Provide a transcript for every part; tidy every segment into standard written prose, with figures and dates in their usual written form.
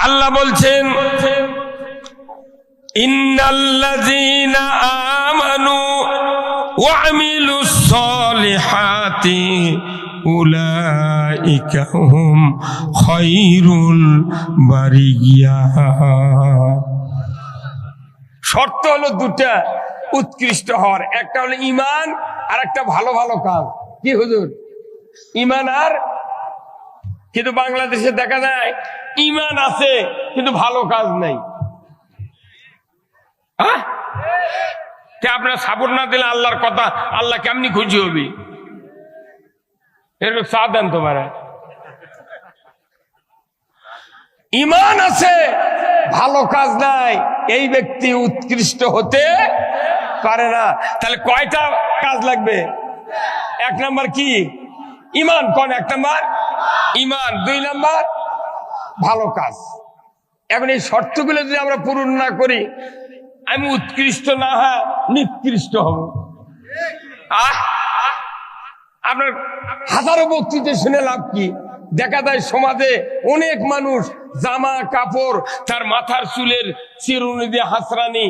আল্লাহ বলছেন ইন্নাল্লাযীনা আমানু ওয়া আমিলুস সালিহাতি উলাইকা হুম খায়রুল বারিয়া। শর্ত হলো দুটা উৎকৃষ্ট হওয়ার, একটা হলো ঈমান আর একটা ভালো ভালো কাজ। কি হুজুর? ঈমান আর, কিন্তু বাংলাদেশে দেখা যায় ঈমান আছে কিন্তু ভালো কাজ নাই। আপনারা সাপোর্ট না দিলে আল্লাহর কথা আল্লাহ কেমনি খুশি হবে? এরকম চা দেন তোমার। ঈমান আছে ভালো কাজ নাই, এই ব্যক্তি উৎকৃষ্ট হতে পারে না। তাহলে কয়টা কাজ লাগবে? এক নাম্বার কি? ঈমান। কোন এক নাম্বার? ঈমান। দুই নাম্বার ভালো কাজ। এখন এই শর্তগুলো যদি আমরা পূরণ না করি, আমি উৎকৃষ্ট না হয় নিকৃষ্ট হব। আপনার হাজারো বক্তৃতা শুনে লাভ কি? দেখা যায় সমাজে অনেক মানুষ জামা কাপড়, তার মাথার চুলের চিরুনি দিয়ে হাসরানি,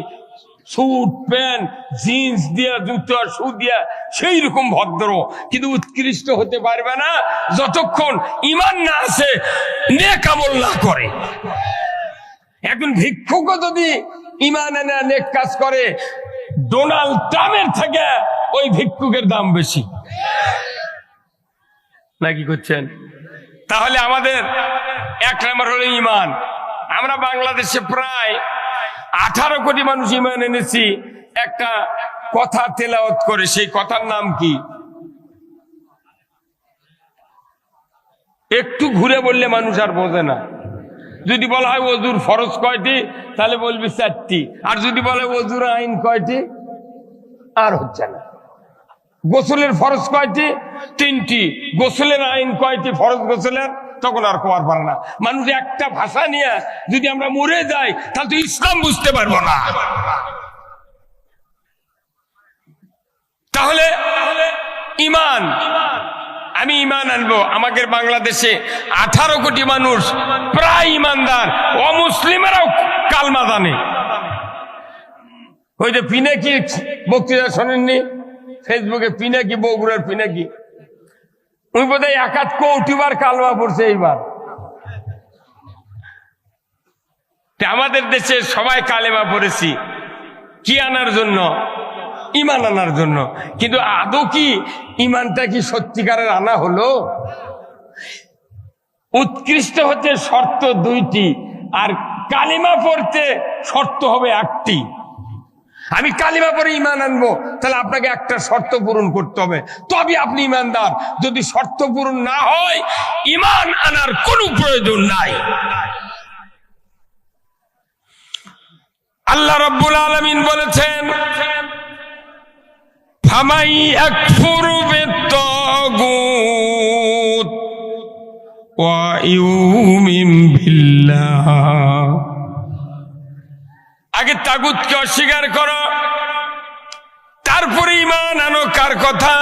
স্যুট প্যান্ট জিন্স দিয়া জুতো শু দিয়া সেই রকম ভদ্র, কিন্তু উৎকৃষ্ট হতে পারবে না যতক্ষণ ঈমান না আছে, নেক আমল না করে। একজন ভিক্ষুকও যদি ঈমান এনে নেক কাজ করে, ডোনাল্ড ট্রাম্পের থেকে ওই ভিক্ষুকের দাম বেশি। নাকি করছেন? তাহলে আমাদের এক নম্বর হলো ঈমান। আমরা বাংলাদেশে প্রায় 18 কোটি মানুষ ঈমান এনেছি একটা কথা তেলাওয়াত করে। সেই কথার নাম কি? একটু ঘুরে বললে মানুষ আর বোঝে না। যদি বলা হয় ওযুর ফরজ কয়টি, তাহলে বলবি 4টি। আর যদি বলে ওযুর আইন কয়টি, আর হচ্ছে না। গোসলের ফরজ কয়টি? 3টি। গোসলের আইন কয়টি ফরজ গোসলের, তখন আর কোয়ার পারে না। মানুষ একটা ভাষা নিয়ে যদি আমরা মরে যাই, তাহলে তো ইসলাম বুঝতে পারবো না। তাহলে ঈমান, আমি ঈমান আনবো। আমাদের বাংলাদেশে 18 কোটি মানুষ প্রায় ঈমানদার, অমুসলিমেরাও কালমা জানে। ওই যে পিনাকি বক্তৃতা শোনেননি ফেসবুকে? পিনাকি, বগুড়ার পিনাকি, ওই বোধহয় 1 কোটি বার কালমা পড়ছে এইবার। আমাদের দেশে সবাই কালেমা পড়েছি কি আনার জন্য? ঈমান আনার জন্য। কিন্তু আদৌ কি ঈমানটা কি সত্যিকারের আনা হলো? উৎকৃষ্ট হতে শর্ত 2টি, আর কালিমা পড়তে শর্ত হবে 1টি। আমি কালিমা পড়ে ঈমান আনবো, তাহলে আপনাকে একটা শর্ত পূরণ করতে হবে, তবে আপনি ঈমানদার। যদি শর্ত পূরণ না হয়, ঈমান আনার কোনো প্রয়োজন নাই। আল্লাহ রাব্বুল আলামিন বলেছেন, ফামাই ইয়াকফুরু বিত-তাগুত ওয়া ইউমিন বিল্লাহ। আগে তাগুতকে অস্বীকার করো, তারপরে ঈমান আনো। কার কথা?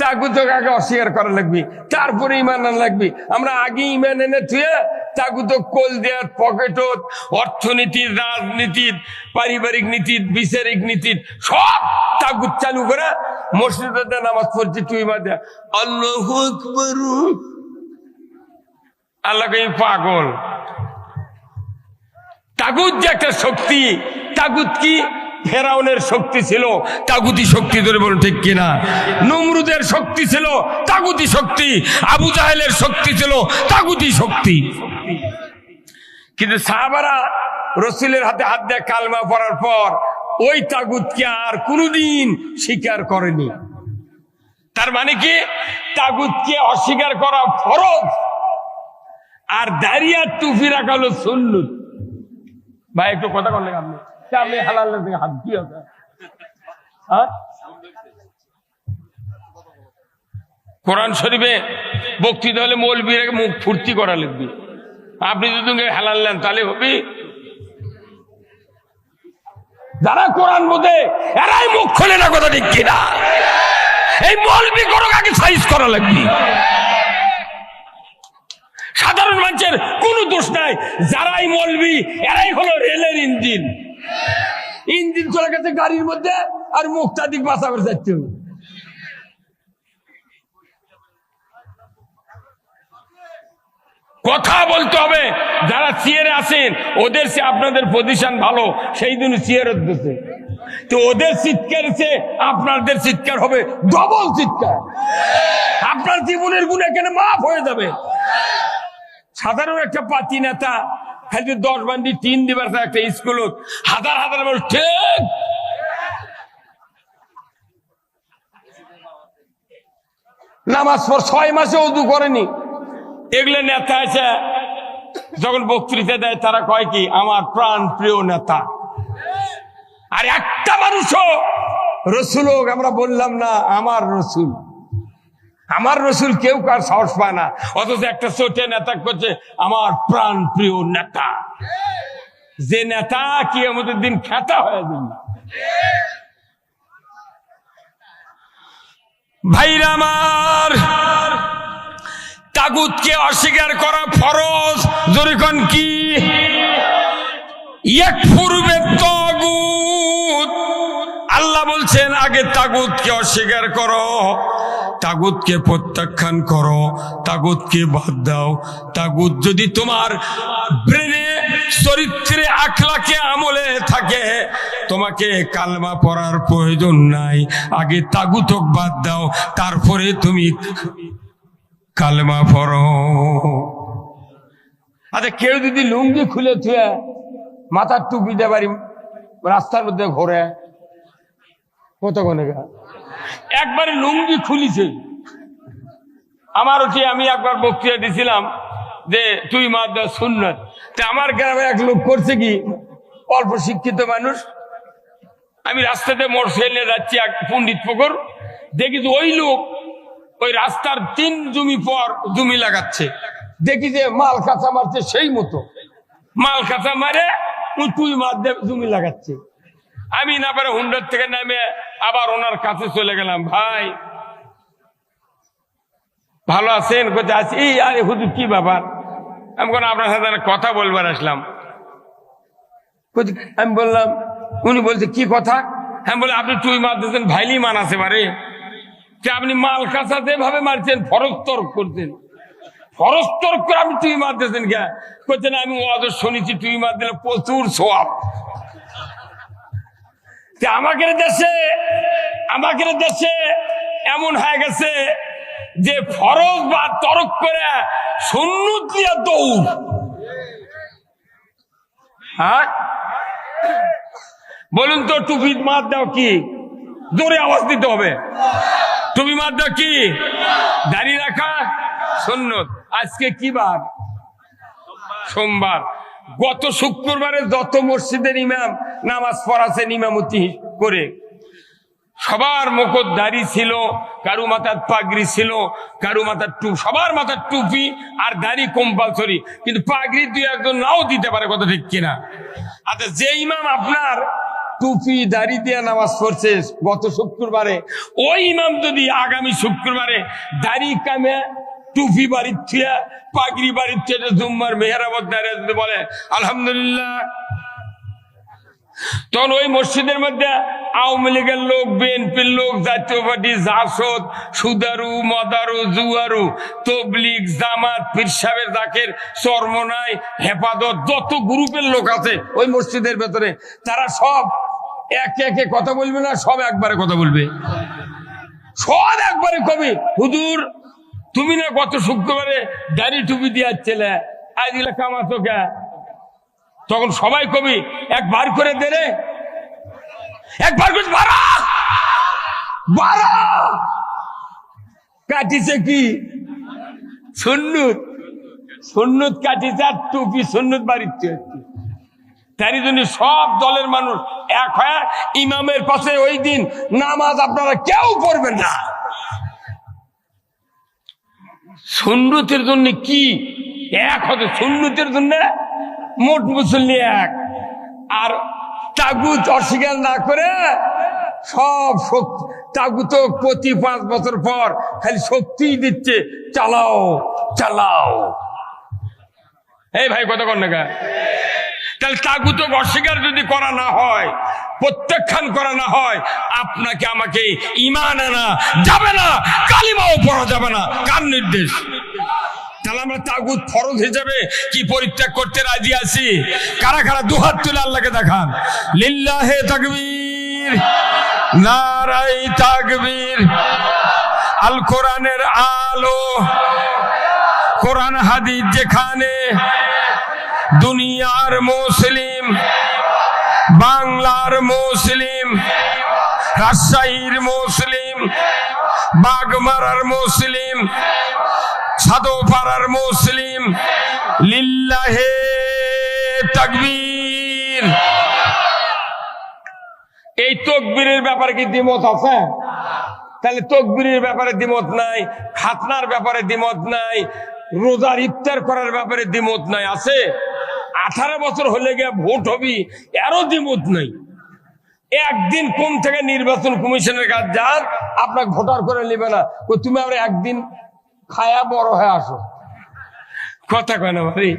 তাগুতকে আগে অস্বীকার করা লাগবে, তারপরে ঈমান আনা লাগবে। আমরা আগে ঈমান এনে থুয়ে তাগুত কোল দেওয়ার পকেটত, অর্থনীতির, রাজনীতির, পারিবারিক নীতির, বিচারিক নীতির সব তাগুত চালু করে মসজিদে নামাজ পড়ছি টুইমা দেয়া আল্লাহু আকবার। আল্লাহ কই পাগল। তাগুত যে একটা শক্তি, তাগুত কি? ফেরাউনের শক্তি ছিল, তাগুতি শক্তি ধরে বলুন ঠিক কিনা? নমরুদের শক্তি ছিল, তাগুতি শক্তি। আবু জাহেলের শক্তি ছিল, তাগুতি শক্তি। কিন্তু সাহাবারা রাসূলের হাতে হাত দিয়ে কালমা পড়ার পর ওই তাগুতকে আর কোনোদিন স্বীকার করেনি। তার মানে কি? তাগুতকে অস্বীকার করা ফরজ, আর দাঁড়িয়ে টুপি রাখা হলো সুন্নত। ভাই একটু কথা বললেন আপনি, আপনি হালাল থেকে হাত দিয়ে কোরআন শরীফে বক্তৃতা হলে মৌলবীর মুখ ফুর্তি করা লিখবি। আপনি যদি হালাল নেন তাহলে হবে। যারা কোরআন বোঝে এরাই মুখ খোলে না, কথা ঠিক কিনা? এই মৌলবী করো আগে সাইজ করা লাগবে। সাধারণ মানুষের কোনো দোষ নাই। যারাই মলবি এরাই হলো রেলের ইঞ্জিন। ইঞ্জিন চলে গেছে গাড়ির মধ্যে, আর মুখটা দিক বাঁচা করে যাচ্ছে। কথা বলতে হবে। যারা চেয়ারে আছেন ওদের সে আপনাদের পজিশন ভালো, সেই দিন চেয়ার দিতে, তো ওদের চিৎকার চেয়ে আপনাদের চিৎকার হবে ডবল চিৎকার। আপনার জীবনের গুণ এখানে মাফ হয়ে যাবে। সাধারণ একটা পাতি নেতা খালি 10 বান্ডি টিন দিবার একটা স্কুল, হাজার হাজার মানুষ ঠিক নামাজ পর 6 মাসে ওযু করেনি। এগুলো নেতা আছে যখন বক্তৃতা দেয় তারা কয় কি আমার প্রাণ প্রিয় নেতা। আর একটা মানুষও রসুল হোক, আমরা বললাম না আমার রসুল, আমার রসুল কেউ কার সাহস পায় না, অথচ একটা ছোট নেতা করছে আমার প্রাণ প্রিয় নেতা। যে নেতা কি আমাদের দিন খেতা হয়ে যাবে। ভাইরা আমার, তাগুতকে অস্বীকার করা ফরজ। জোরে কোন কি? ইয়াকফুরু তাগুত। আল্লাহ বলছেন আগে তাগুতকে অস্বীকার করো, তাগুতকে প্রত্যাখ্যান করো, তাগুতকে বাদ দাও। তাগুত যদি তোমার ব্রেনে, চরিত্রে, আখলাকে, আমলে থাকে, তোমাকে কালমা পড়ার প্রয়োজন নাই। আগে তাগুতক বাদ দাও, তারপরে তুমি কালমা পড়ো। আচ্ছা, কেউ যদি লুঙ্গি খুলে থুয়ে মাথার টুপি দিয়ে বাড়ি রাস্তার মধ্যে ঘোরে, কতক্ষণে একবারে লুঙ্গি খুলিছে। আমার ওটি আমি একবার বক্তৃতা দিছিলাম যে তুই মা দেওয়া সুন্নত। আমার গ্রামে এক লোক করছে কি, অল্প শিক্ষিত মানুষ, আমি রাস্তাতে মোটরসাইকেল নিয়ে যাচ্ছি এক পণ্ডিত পুকুর, দেখি যে ওই লোক ওই রাস্তার 3 জমি পর জমি লাগাচ্ছে। দেখি যে মাল কাঁচা মারছে, সেই মতো মাল কাঁচা মারে তুই মার দে জমি লাগাচ্ছে। আমি না পারে হুন্ডার থেকে নামে আবার ওনার কাছে চলে গেলাম, ভাই ভালো আছেন? কোথায় আছি? আরে হুজুর কি ব্যাপার? আমি কোনো আপনার সাথে কথা বলবার আসলাম। আমি বললাম, উনি বলছে কি কথা? হ্যাঁ, বলে আপনি টুই মার দিয়েছেন, ভাইলি মান আছে পারে, আপনি মাল কাঁচা যেভাবে মারছেন ফরজ তর্ক করছেন, ফরজ তর্ক করে আপনি টুই মার দিয়েছেন কে? করছেন আমি ওয়াজ শুনেছি টুই মার দিলে প্রচুর সওয়াব। আমাদের দেশে এমন হয়ে গেছে যে ফরজ বা তরক করে সুন্নত দিয়া দৌড়। হ্যাঁ বলুন তো, টুপি মার দাও কি? জোরে আওয়াজ দিতে হবে। টুপি মার দাও কি? দাড়ি রাখা সুন্নত। আজকে কি বার? সোমবার। গত শুক্রবারে যত মসজিদের ইমাম নামাজ পড়াছেন ইমামতি করে, সবার মুখত দাড়ি ছিল, কারু মাথার পাগড়ি ছিল, কারু মাথার সবার মাথার টুপি আর দাড়ি কম্পালসরি, কিন্তু পাগড়ি 2-1 নাও দিতে পারে, কথা ঠিক কিনা? আচ্ছা, যে ইমাম আপনার টুপি দাড়ি দিয়ে নামাজ পড়ছে গত শুক্রবারে, ওই ইমাম যদি আগামী শুক্রবারে দাড়ি কামে টুপি বাড়ির থিয়া পাগড়ি বাড়ির থেকে জুম্মার মেহরাবত দাঁড়িয়ে যদি বলে আলহামদুলিল্লাহ, তখন ওই মসজিদের মধ্যে আওয়ামী লীগের লোক, বিএনপির লোক, জাতীয় পার্টি, জাসদ, সুদারু, মদারু, জুয়ারু, তবলিগ, জামাত, পীর সাহেবের জাকের, চরমনাই, হেফাজত, যত গ্রুপের লোক আছে ওই মসজিদের ভেতরে, তারা সব একে একে কথা বলবে না, সব একবারে কথা বলবে। সব একবারে কবি, হুজুর তুমি না গত শুক্রবারে দাড়ি টুপি দিয়ে ছেলে, আজ এগুলা কামাতো কে? তখন সবাই কবি একবার করে দে রে, একবার করে বাড়া বাড়া। কাটিছে কি? সুন্নত। সুন্নত কাটিছে, আর টুপি সুন্নত বাড়িতে। তারই জন্য সব দলের মানুষ এক হয়ে ইমামের পাশে ওই দিন নামাজ আপনারা কেউ পড়বেন না। সুন্নতের জন্য কি এক হতো? সুন্নতের জন্য মোট মুসল্লি এক, আর তাগুত অস্বীকার না করে সব শক্তি। তাগুত প্রতি 5 বছর পর খালি শক্তি দিচ্ছে, চালাও চালাও। এই ভাই কথা কন না, তাহলে তাগুত অস্বীকার যদি করা না হয়, প্রত্যাখ্যান করা না হয়, আপনাকে আমাকে ঈমান আনা যাবে না, কালিমাও পড়া যাবে না। কার নির্দেশ? তাহলে আমরা তাগুত ফরজ হিসেবে কি পরিত্যাগ করতে রাজি আছি? কারা কারা দুহাত তুলে আল্লাহকে দেখান। লিল্লাহে তাকবীর, নারায়ে তাকবীর। আল কোরআনের আলো, কোরআন হাদিস যেখানে, দুনিয়ার মুসলিম, বাংলার মুসলিম, রাজশাহীর মুসলিম, বাগমারার মুসলিম, সাদোপাড়ার মুসলিম, লিল্লাহে তাকবীর। এই তাকবীরের ব্যাপারে কি দ্বিমত আছে? তাহলে তাকবীরের ব্যাপারে দ্বিমত নাই, খাতনার ব্যাপারে দ্বিমত নাই, রোজার ইফতার করার ব্যাপারে দ্বিমত নাই। আছে 18 বছর হলে গিয়ে ভোট হবি, এরও দ্বিমত নাই। একদিন কোন থেকে নির্বাচন কমিশনের কাছে যান, আপনাকে ভোটার করে নেবে না, তুমি আমরা একদিন খায়া বড় হয়ে আসো। কথা কয় না ভাই?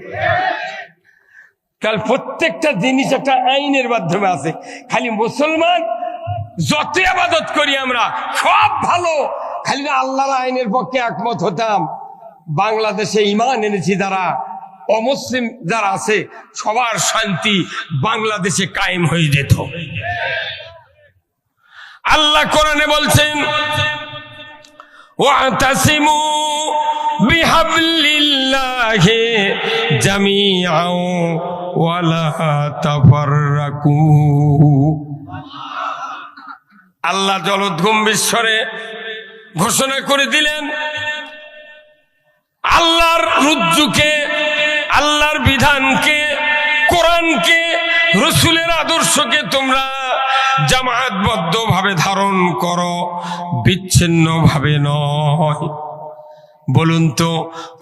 তাহলে প্রত্যেকটা জিনিস একটা আইনের মাধ্যমে আছে। খালি মুসলমান যত ইবাদত করি আমরা সব ভালো, খালি না আল্লাহর আইনের পক্ষে একমত হতাম। বাংলাদেশে ঈমান এনেছি যারা, অমুসলিম যারা আছে, সবার শান্তি বাংলাদেশে কায়েম হয়ে যেত। আল্লাহ কোরআনে বলছেন, ওয়াতাসিমু বিহাবলিল্লাহি জামিআন ওয়ালা তাফাররাকু। আল্লাহ জলদ্গম্ভীরে ঘোষণা করে দিলেন, আল্লাহর রুজ্জুকে, আল্লাহর বিধানকে, কোরআনকে, রসুলের আদর্শকে তোমরা জামায়াতবদ্ধ ভাবে ধারণ করো, বিচ্ছিন্ন ভাবে নয়। বলুন তো,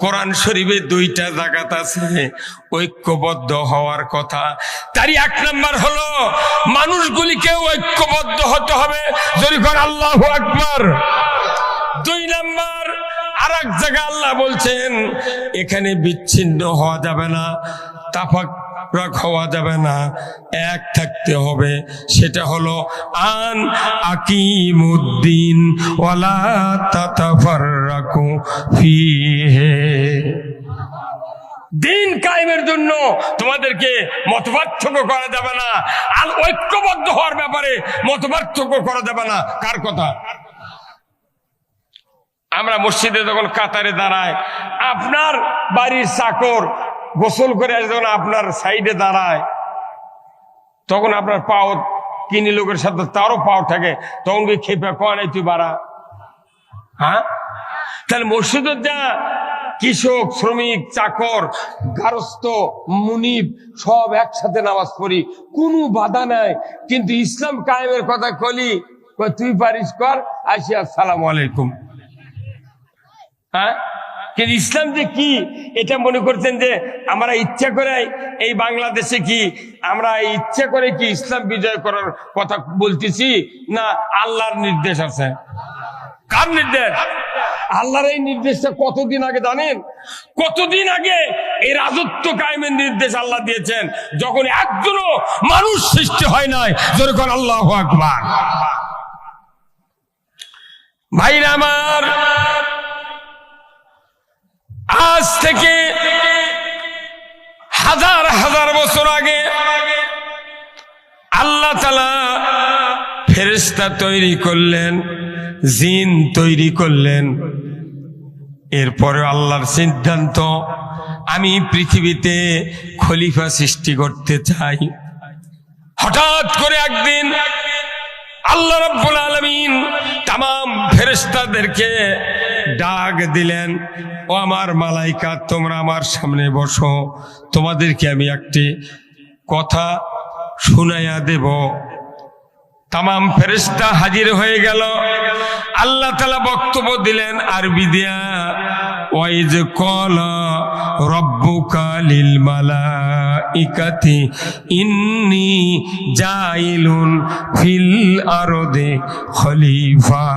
কোরআন শরীফে 2টা জায়গাত আছে ঐক্যবদ্ধ হওয়ার কথা। তারই 1 নাম্বার হলো মানুষগুলিকে ঐক্যবদ্ধ হতে হবে, যদি করে আল্লাহু আকবার। 2 নাম্বার আর এক জায়গায় আল্লাহ বলছেন, এখানে বিচ্ছিন্ন হওয়া যাবে না, তাফাররাক হওয়া যাবে না, এক থাকতে হবে। সেটা হলো আন আকিমুদ্দিন ওয়ালা তাতাফাররাকু ফিহি। দিন কায়েমের জন্য তোমাদেরকে মতপার্থক্য করা যাবে না, আর ঐক্যবদ্ধ হওয়ার ব্যাপারে মতপার্থক্য করা যাবে না। কার কথা? আমরা মসজিদে যখন কাতারে দাঁড়ায়, আপনার বাড়ির চাকর গোসল করে যখন আপনার সাইডে দাঁড়ায়, তখন আপনার পাও কিনি লোকের সাথে তারও পাও থাকে, তখন কি খেপে কয় নাই তুই বাড়া? হ্যাঁ, তাহলে মসজিদের যা কৃষক, শ্রমিক, চাকর, গারস্থ, মুনিব সব একসাথে নামাজ পড়ি, কোনো বাধা নাই। কিন্তু ইসলাম কায়েমের কথা কলি, তুই পারিস কর, আসি আসসালামু আলাইকুম। হ্যাঁ, কিন্তু ইসলাম যে কি এটা মনে করছেন যে আমরা ইচ্ছা করে এই বাংলাদেশে কি আমরা ইচ্ছা করে কি ইসলাম বিজয় করার কথা বলতেছি? না, আল্লাহর নির্দেশ আছে। কার নির্দেশ? আল্লাহর এই নির্দেশটা কতদিন আগে জানেন? কতদিন আগে এই রাজত্ব কায়েমের নির্দেশ আল্লাহ দিয়েছেন, যখন একজনও মানুষ সৃষ্টি হয় নাই। যেরকম আল্লাহু আকবার। ভাইরা আমার, আজ থেকে হাজার হাজার বছর আগে আল্লাহ তাআলা ফেরেশতা তৈরি করলেন, জিন তৈরি করলেন। এরপরে আল্লাহর সিদ্ধান্ত, আমি পৃথিবীতে খলিফা সৃষ্টি করতে চাই। হঠাৎ করে একদিন আল্লাহ রাব্বুল আলামিন तमाम ফেরেশতাদেরকে ডাক দিলেন, ও আমার মালাইকা, তোমরা আমার সামনে বসো, তোমাদেরকে আমি একটি কথা শুনাইয়া দেব। तमाम ফেরেশতা হাজির হয়ে গেল। আল্লাহ তাআলা বক্তব্য দিলেন আরবি দিয়া, ওয়াইজ ক্বালা রাব্বুকা লিল মালাইকাতি ইন্নী জাইলুন ফিল আরদি খলিফা।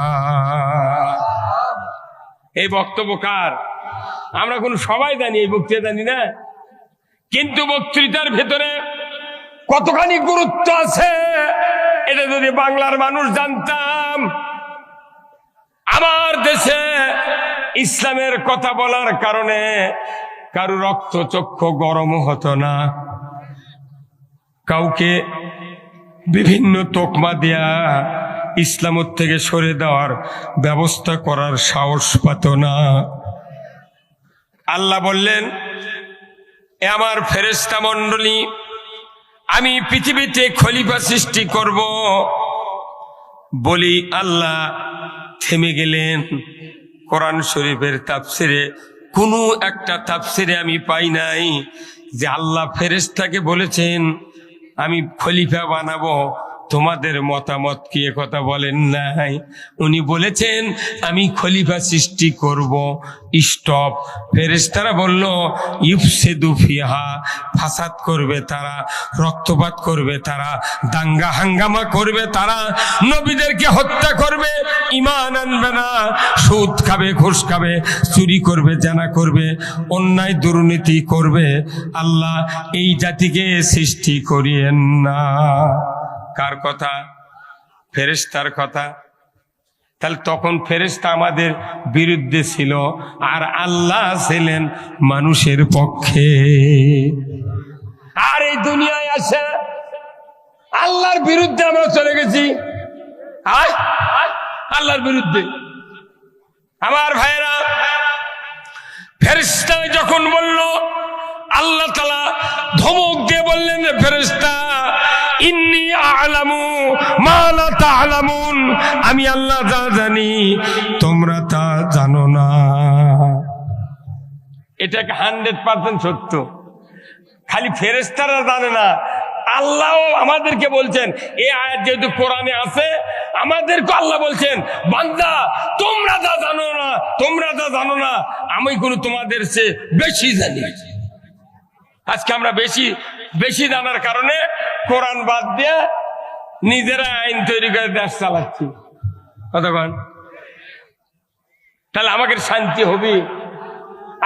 এই বক্তব্য কার? আমরা কোন সবাই জানি, এই বক্তৃতা জানি না। কিন্তু বক্তৃতার ভেতরে কতখানি গুরুত্ব আছে এটা যদি বাংলার মানুষ জানতাম। আমার দেশে ইসলামের কথা বলার কারণে কারো রক্ত চক্ষু গরম হতো না, কাউকে বিভিন্ন তোকমা দেয়া ইসলামের থেকে সরে দেওয়ার ব্যবস্থা করার সাহস পাত না। আল্লাহ বললেন, এ আমার ফেরেশতা মণ্ডলী, আমি পৃথিবীতে খলিফা সৃষ্টি করব। বলি আল্লাহ থেমে গেলেন। কোরআন শরীফের তাফসিরে কোনো একটা তাফসিরে আমি পাই নাই যে আল্লাহ ফেরেশতাকে বলেছেন আমি খলিফা বানাবো। তোমাদের মতামত কি কথা বলেন নাই? উনি বলেছেন আমি খলিফা সৃষ্টি করব। স্টপ। ফেরেশতারা বলল ইফসিদু ফিহা, ফাসাদ করবে তারা, রক্তপাত করবে তারা, দাঙ্গা হাঙ্গামা করবে তারা, নবীদেরকে হত্যা করবে, ঈমান আনবে না, সুদ খাবে, ঘুষ খাবে, চুরি করবে, জানা করবে, অন্যায় দুর্নীতি করবে। আল্লাহ এই জাতিকে সৃষ্টি করিয়েন না। কার কথা? ফেরেশতার কথা। তাহলে তখন ফেরেশতা আমাদের বিরুদ্ধে ছিল আর আল্লাহ ছিলেন মানুষের পক্ষে। আর এই দুনিয়ায় আসে আল্লাহর বিরুদ্ধে আমরা চলে গেছি, আল্লাহর বিরুদ্ধে। আমার ভাইরা, ফেরেশতা যখন বলল, আল্লাহ তাআলা ধমক দিয়ে বললেন, ফেরেশতা ইন্নী আ'লামু মা লা তা'লামুন, আমি আল্লাহ যা জানি তোমরা তা জানো না। এটা 100% সত্য। খালি ফেরেশতারা জানে না, আল্লাহও আমাদেরকে বলছেন। এই আয়াত যেহেতু কোরআনে আছে, আমাদেরকে আল্লাহ বলছেন, বান্দা তোমরা যা জানো না, তোমরা যা জানো না, আমি কোনো তোমাদের চেয়ে বেশি জানি। আজকে আমরা বেশি জানার কারণে কোরআন বাদ দিয়ে নিজেরা আইন তৈরি করে দেশ চালাচ্ছি। কতক্ষণ? তাহলে আমাকে শান্তি হবে?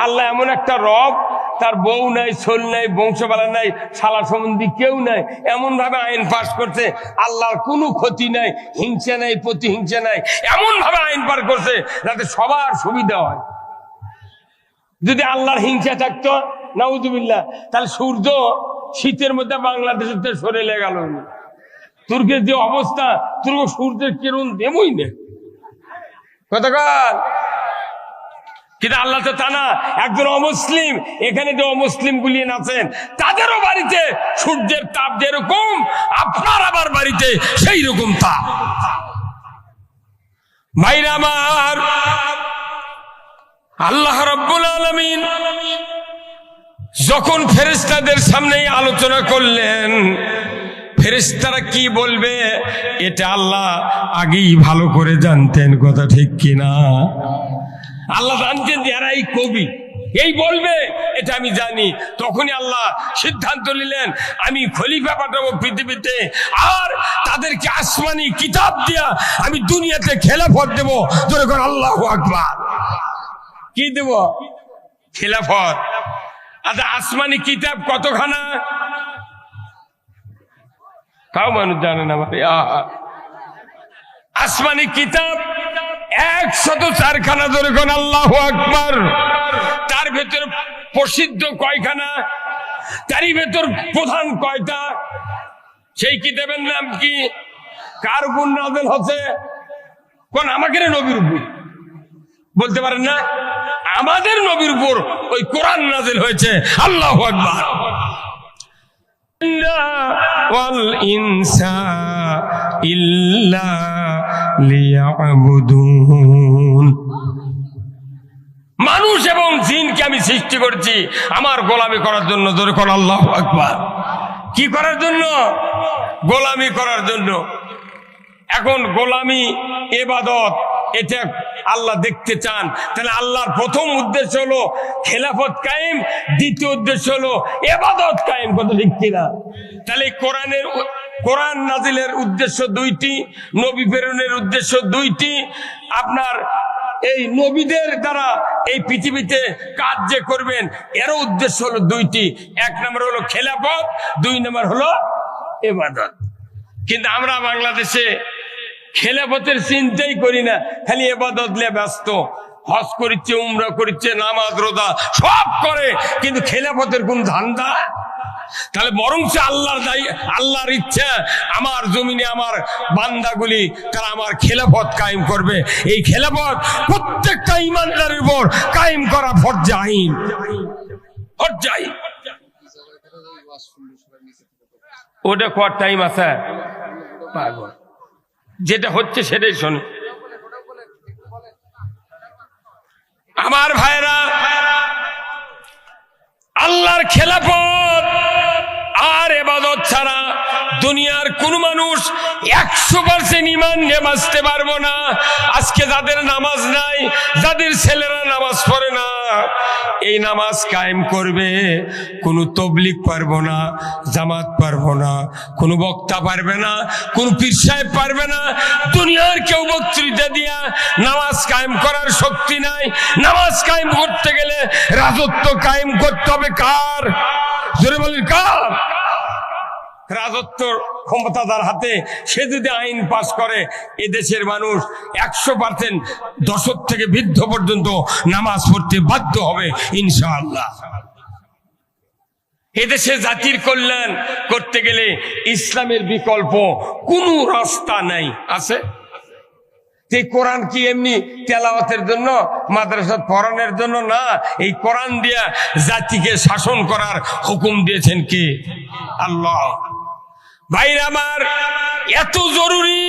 আল্লাহ এমন একটা রব, তার বউ নাই, ছোল নাই, বংশবালা নাই, শালা সম্বন্ধী কেউ নাই, এমন ভাবে আইন পাস করছে আল্লাহর কোনো ক্ষতি নাই, হিংসা নাই, প্রতিহিংসা নাই, এমন ভাবে আইন পাস করছে যাতে সবার সুবিধা হয়। যদি আল্লাহর হিংসা থাকতো, নাউযুবিল্লাহ, তাহলে সূর্য শীতের মধ্যে বাংলাদেশের সরে গেল। তুর্কের যে অবস্থা, তুর্ক সূর্যের কিরণ দেবই না। কতকাল? কিন্তু আল্লাহ তো তা না। একজন অমুসলিম, এখানে যে অমুসলিম গুলিয়ে আছেন, তাদেরও বাড়িতে সূর্যের তাপ যেরকম, আপনার আবার বাড়িতে সেই রকম তাপ। ভাইরা আমার, আল্লাহ রাব্বুল আলামিন যখন ফেরেশতাদের সামনে আলোচনা করলেন, ফেরেশতারা কি বলবে এটা আল্লাহ আগেই ভালো করে জানতেন। কথা ঠিক কিনা? আল্লাহ জানতেন যে এরা এই কবি, এই বলবে, এটা আমি জানি। তখনই আল্লাহ সিদ্ধান্ত নিলেন, আমি খলিফা পাঠাবো পৃথিবীতে, আর তাদেরকে আসমানি কিতাব দিয়া আমি দুনিয়াতে খেলাফত দেব। যখন আল্লাহু আকবার, কি দেব? খেলাফত। আচ্ছা, আসমানি কিতাব কতখানা? তাও মানুষ জানে না। আসমানি কিতাব 104 খানা। যখন আল্লাহু আকবার। তার ভেতর প্রসিদ্ধ কয়খানা? তারই ভেতর প্রধান কয়টা? সেই কিতাবের নাম কি? কার উপর নাযিল হচ্ছে? কোন আমাদের নবীর উপর? বলতে পারেন না? আমাদের নবীর উপর ওই কোরআন নাযিল হয়েছে। আল্লাহু আকবার। ওয়াল ইনসা ইল্লা লিয়াবুদুন, মানুষ এবং জিনকে আমি সৃষ্টি করেছি আমার গোলামি করার জন্য। জোরে বল আল্লাহু আকবার। কি করার জন্য? গোলামি করার জন্য। এখন গোলামি, ইবাদত, এটা আল্লাহ দেখতে চান। তাহলে আল্লাহর প্রথম উদ্দেশ্য হলো খেলাফত কায়েম, দ্বিতীয় উদ্দেশ্য হলো ইবাদত কায়েম। কথা ঠিক কিনা? তাহলে কোরআন নাজিলের উদ্দেশ্য দুইটি, নবী প্রেরণের উদ্দেশ্য দুইটি, আপনার এই নবীদের দ্বারা এই পৃথিবীতে কাজ যে করবেন, এরও উদ্দেশ্য হলো দুইটি। এক নম্বর হলো খেলাফত, দুই নম্বর হলো ইবাদত। কিন্তু আমরা বাংলাদেশে খেলাফতের চিন্তাই করি না, খালি ইবাদত নিয়ে ব্যস্ত। হজ করিচ্ছে, উমরা করিচ্ছে, নামাজ রোজা সব করে, কিন্তু খেলাফতের কোন ধান্দা। তাহলে বরং আল্লাহর ইচ্ছা আমার জমিনে আমার বান্দাগুলি তারা আমার খেলাফত কায়েম করবে। এই খেলাফত প্রত্যেকটা ইমানদারের উপর কায়েম করা ফরজ আইন। ওটা কর টাইম আছে, যেটা হচ্ছে সেটাই শোনে। আমার ভাইরা, আল্লাহর খেলাফত আর ইবাদত ছাড়া দুনিয়ার কোন মানুষ 100% ঈমান নিয়ে বাঁচতে পারবো না। আজকে যাদের নামাজ নাই, যাদের ছেলেরা নামাজ পড়ে না, এই নামাজ কায়েম করবে কোন তবলিগ পারবো না, জামাত পারবো না, কোন বক্তা পারবে না, কোন পীর সাহেব পারবে না। দুনিয়ার কেউ বক্তৃতা দিয়া নামাজ কায়েম করার শক্তি নাই। নামাজ কায়েম করতে গেলে রাজত্ব কায়েম করতে হবে কার? জোরে বলেন কার? রাজত্ব ক্ষমতাদার হাতে। সে যদি আইন পাস করে, এদেশের মানুষ 100% দশক থেকে বৃদ্ধ পর্যন্ত নামাজ পড়তে বাধ্য হবে ইনশাআল্লাহ। এদেশে জাতির কল্যাণ করতে গেলে ইসলামের বিকল্প কোনো রাস্তা নাই। আছে? এই কোরআন কি এমনি তেলাওয়াতের জন্য, মাদ্রাসা পড়ানোর জন্য না। এই কোরআন দিয়া জাতিকে শাসন করার হুকুম দিয়েছেন কে? আল্লাহ। ভাইরা আমার, এত জরুরি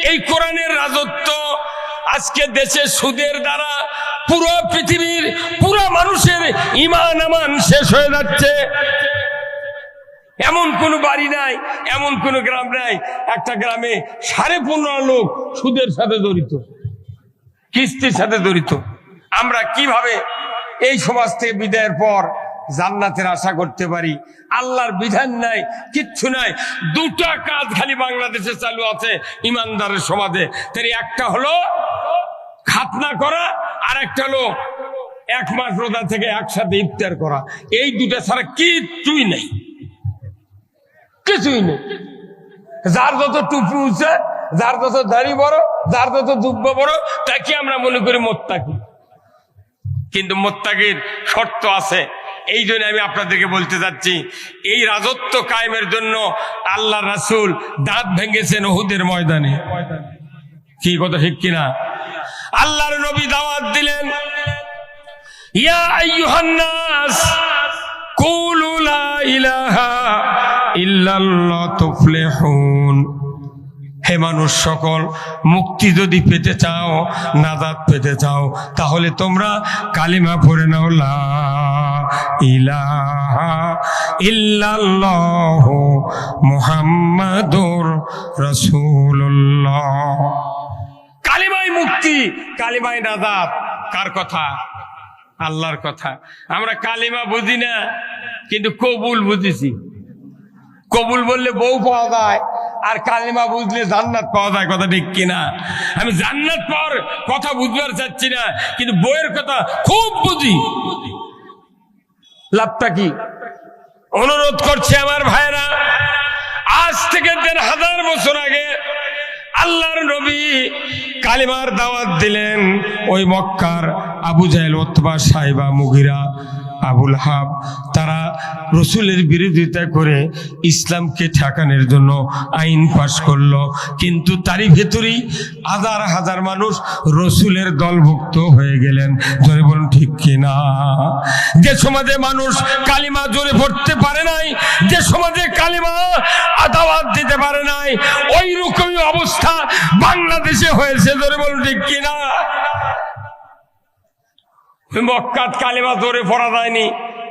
এই কোরআনের রাজত্ব। আজকে দেশে সুদের দ্বারা পুরো পৃথিবীর পুরো মানুষের ঈমান আমান শেষ হয়ে যাচ্ছে। এমন কোন বাড়ি নাই, এমন কোন গ্রাম নাই, একটা গ্রামে 15.5 লোক সুদের সাথে জড়িত, কিস্তির সাথে জড়িত। আমরা কিভাবে এই সমাজ থেকে বিদায়ের পর জান্নাতের আশা করতে পারি? আল্লাহর বিধান নাই, কিচ্ছু নাই। দুটা কাজ খালি বাংলাদেশে চালু আছে ইমানদারের সমাজে। তাই একটা হলো খাতনা করা, আর একটা হলো 1 মাস রোজা থেকে একসাথে ইফতার করা। এই দুটা ছাড়া কিচ্ছুই নেই, কিছুই নেই। যার যত টুপি উঠছে, যার যত দাড়ি বড়, যার যত জুব্বা বড়, তাকে আমরা মনে করি মোত্তাকি। কিন্তু মোত্তাকির শর্ত আছে। এই জন্য আমি আপনাদেরকে বলতে যাচ্ছি, এই রাজত্ব কায়েমের জন্য আল্লাহ রাসূল দাঁত ভেঙেছেন উহুদের ময়দানে। কি কথা ঠিক কিনা? আল্লাহর নবী দাওয়াত দিলেন, ইয়া আইয়ুহান নাস কুলু লা ইলাহা ইল্লাল্লাহ তুফলিহুন। হে মানুষ সকল, মুক্তি যদি পেতে চাও, নাজাত পেতে চাও, তাহলে তোমরা কালিমা পড়ে নাও, লা ইলাহা ইল্লাল্লাহ মুহাম্মাদুর রাসূলুল্লাহ। কালিমাই মুক্তি, কালিমাই নাজাত। কার কথা? আল্লাহর কথা। আমরা কালিমা বুঝি না, কিন্তু কবুল বুঝেছি। কবুল বললে বউ পাওয়া যায়, আর কালিমা বুঝলে জান্নাত পাওয়া যায়। কথা ঠিক কিনা? আমি জান্নাত পাওয়ার কথা বুঝবার চাচ্ছি না, কিন্তু বউয়ের কথা খুব বুঝি। লাভটা কি? অনুরোধ করছে আমার ভাইরা, আজ থেকে 1000 বছর আগে আল্লাহর নবী কালিমার দাওয়াত দিলেন। ওই মক্কার আবু জাহেল, উতবা, সাইবা, মুগিরা, আবুল হাব, তারা রসুলের বিরোধিতা করে ইসলামকে ঠেকানোর জন্য আইন পাশ করলো। কিন্তু তারই ভেতরেই হাজার হাজার মানুষ রসুলের দলভুক্ত হয়ে গেলেন। জোরে বলুন ঠিক কিনা? যে সমাজে মানুষ কালিমা জোরে পড়তে পারে নাই, যে সমাজে কালিমা দাওয়াত দিতে পারে নাই, ওই রকমই অবস্থা বাংলাদেশে হয়েছে। জোরে বলুন ঠিক কিনা? মক্কাত কালিমা জোরে পড়া যায়নি,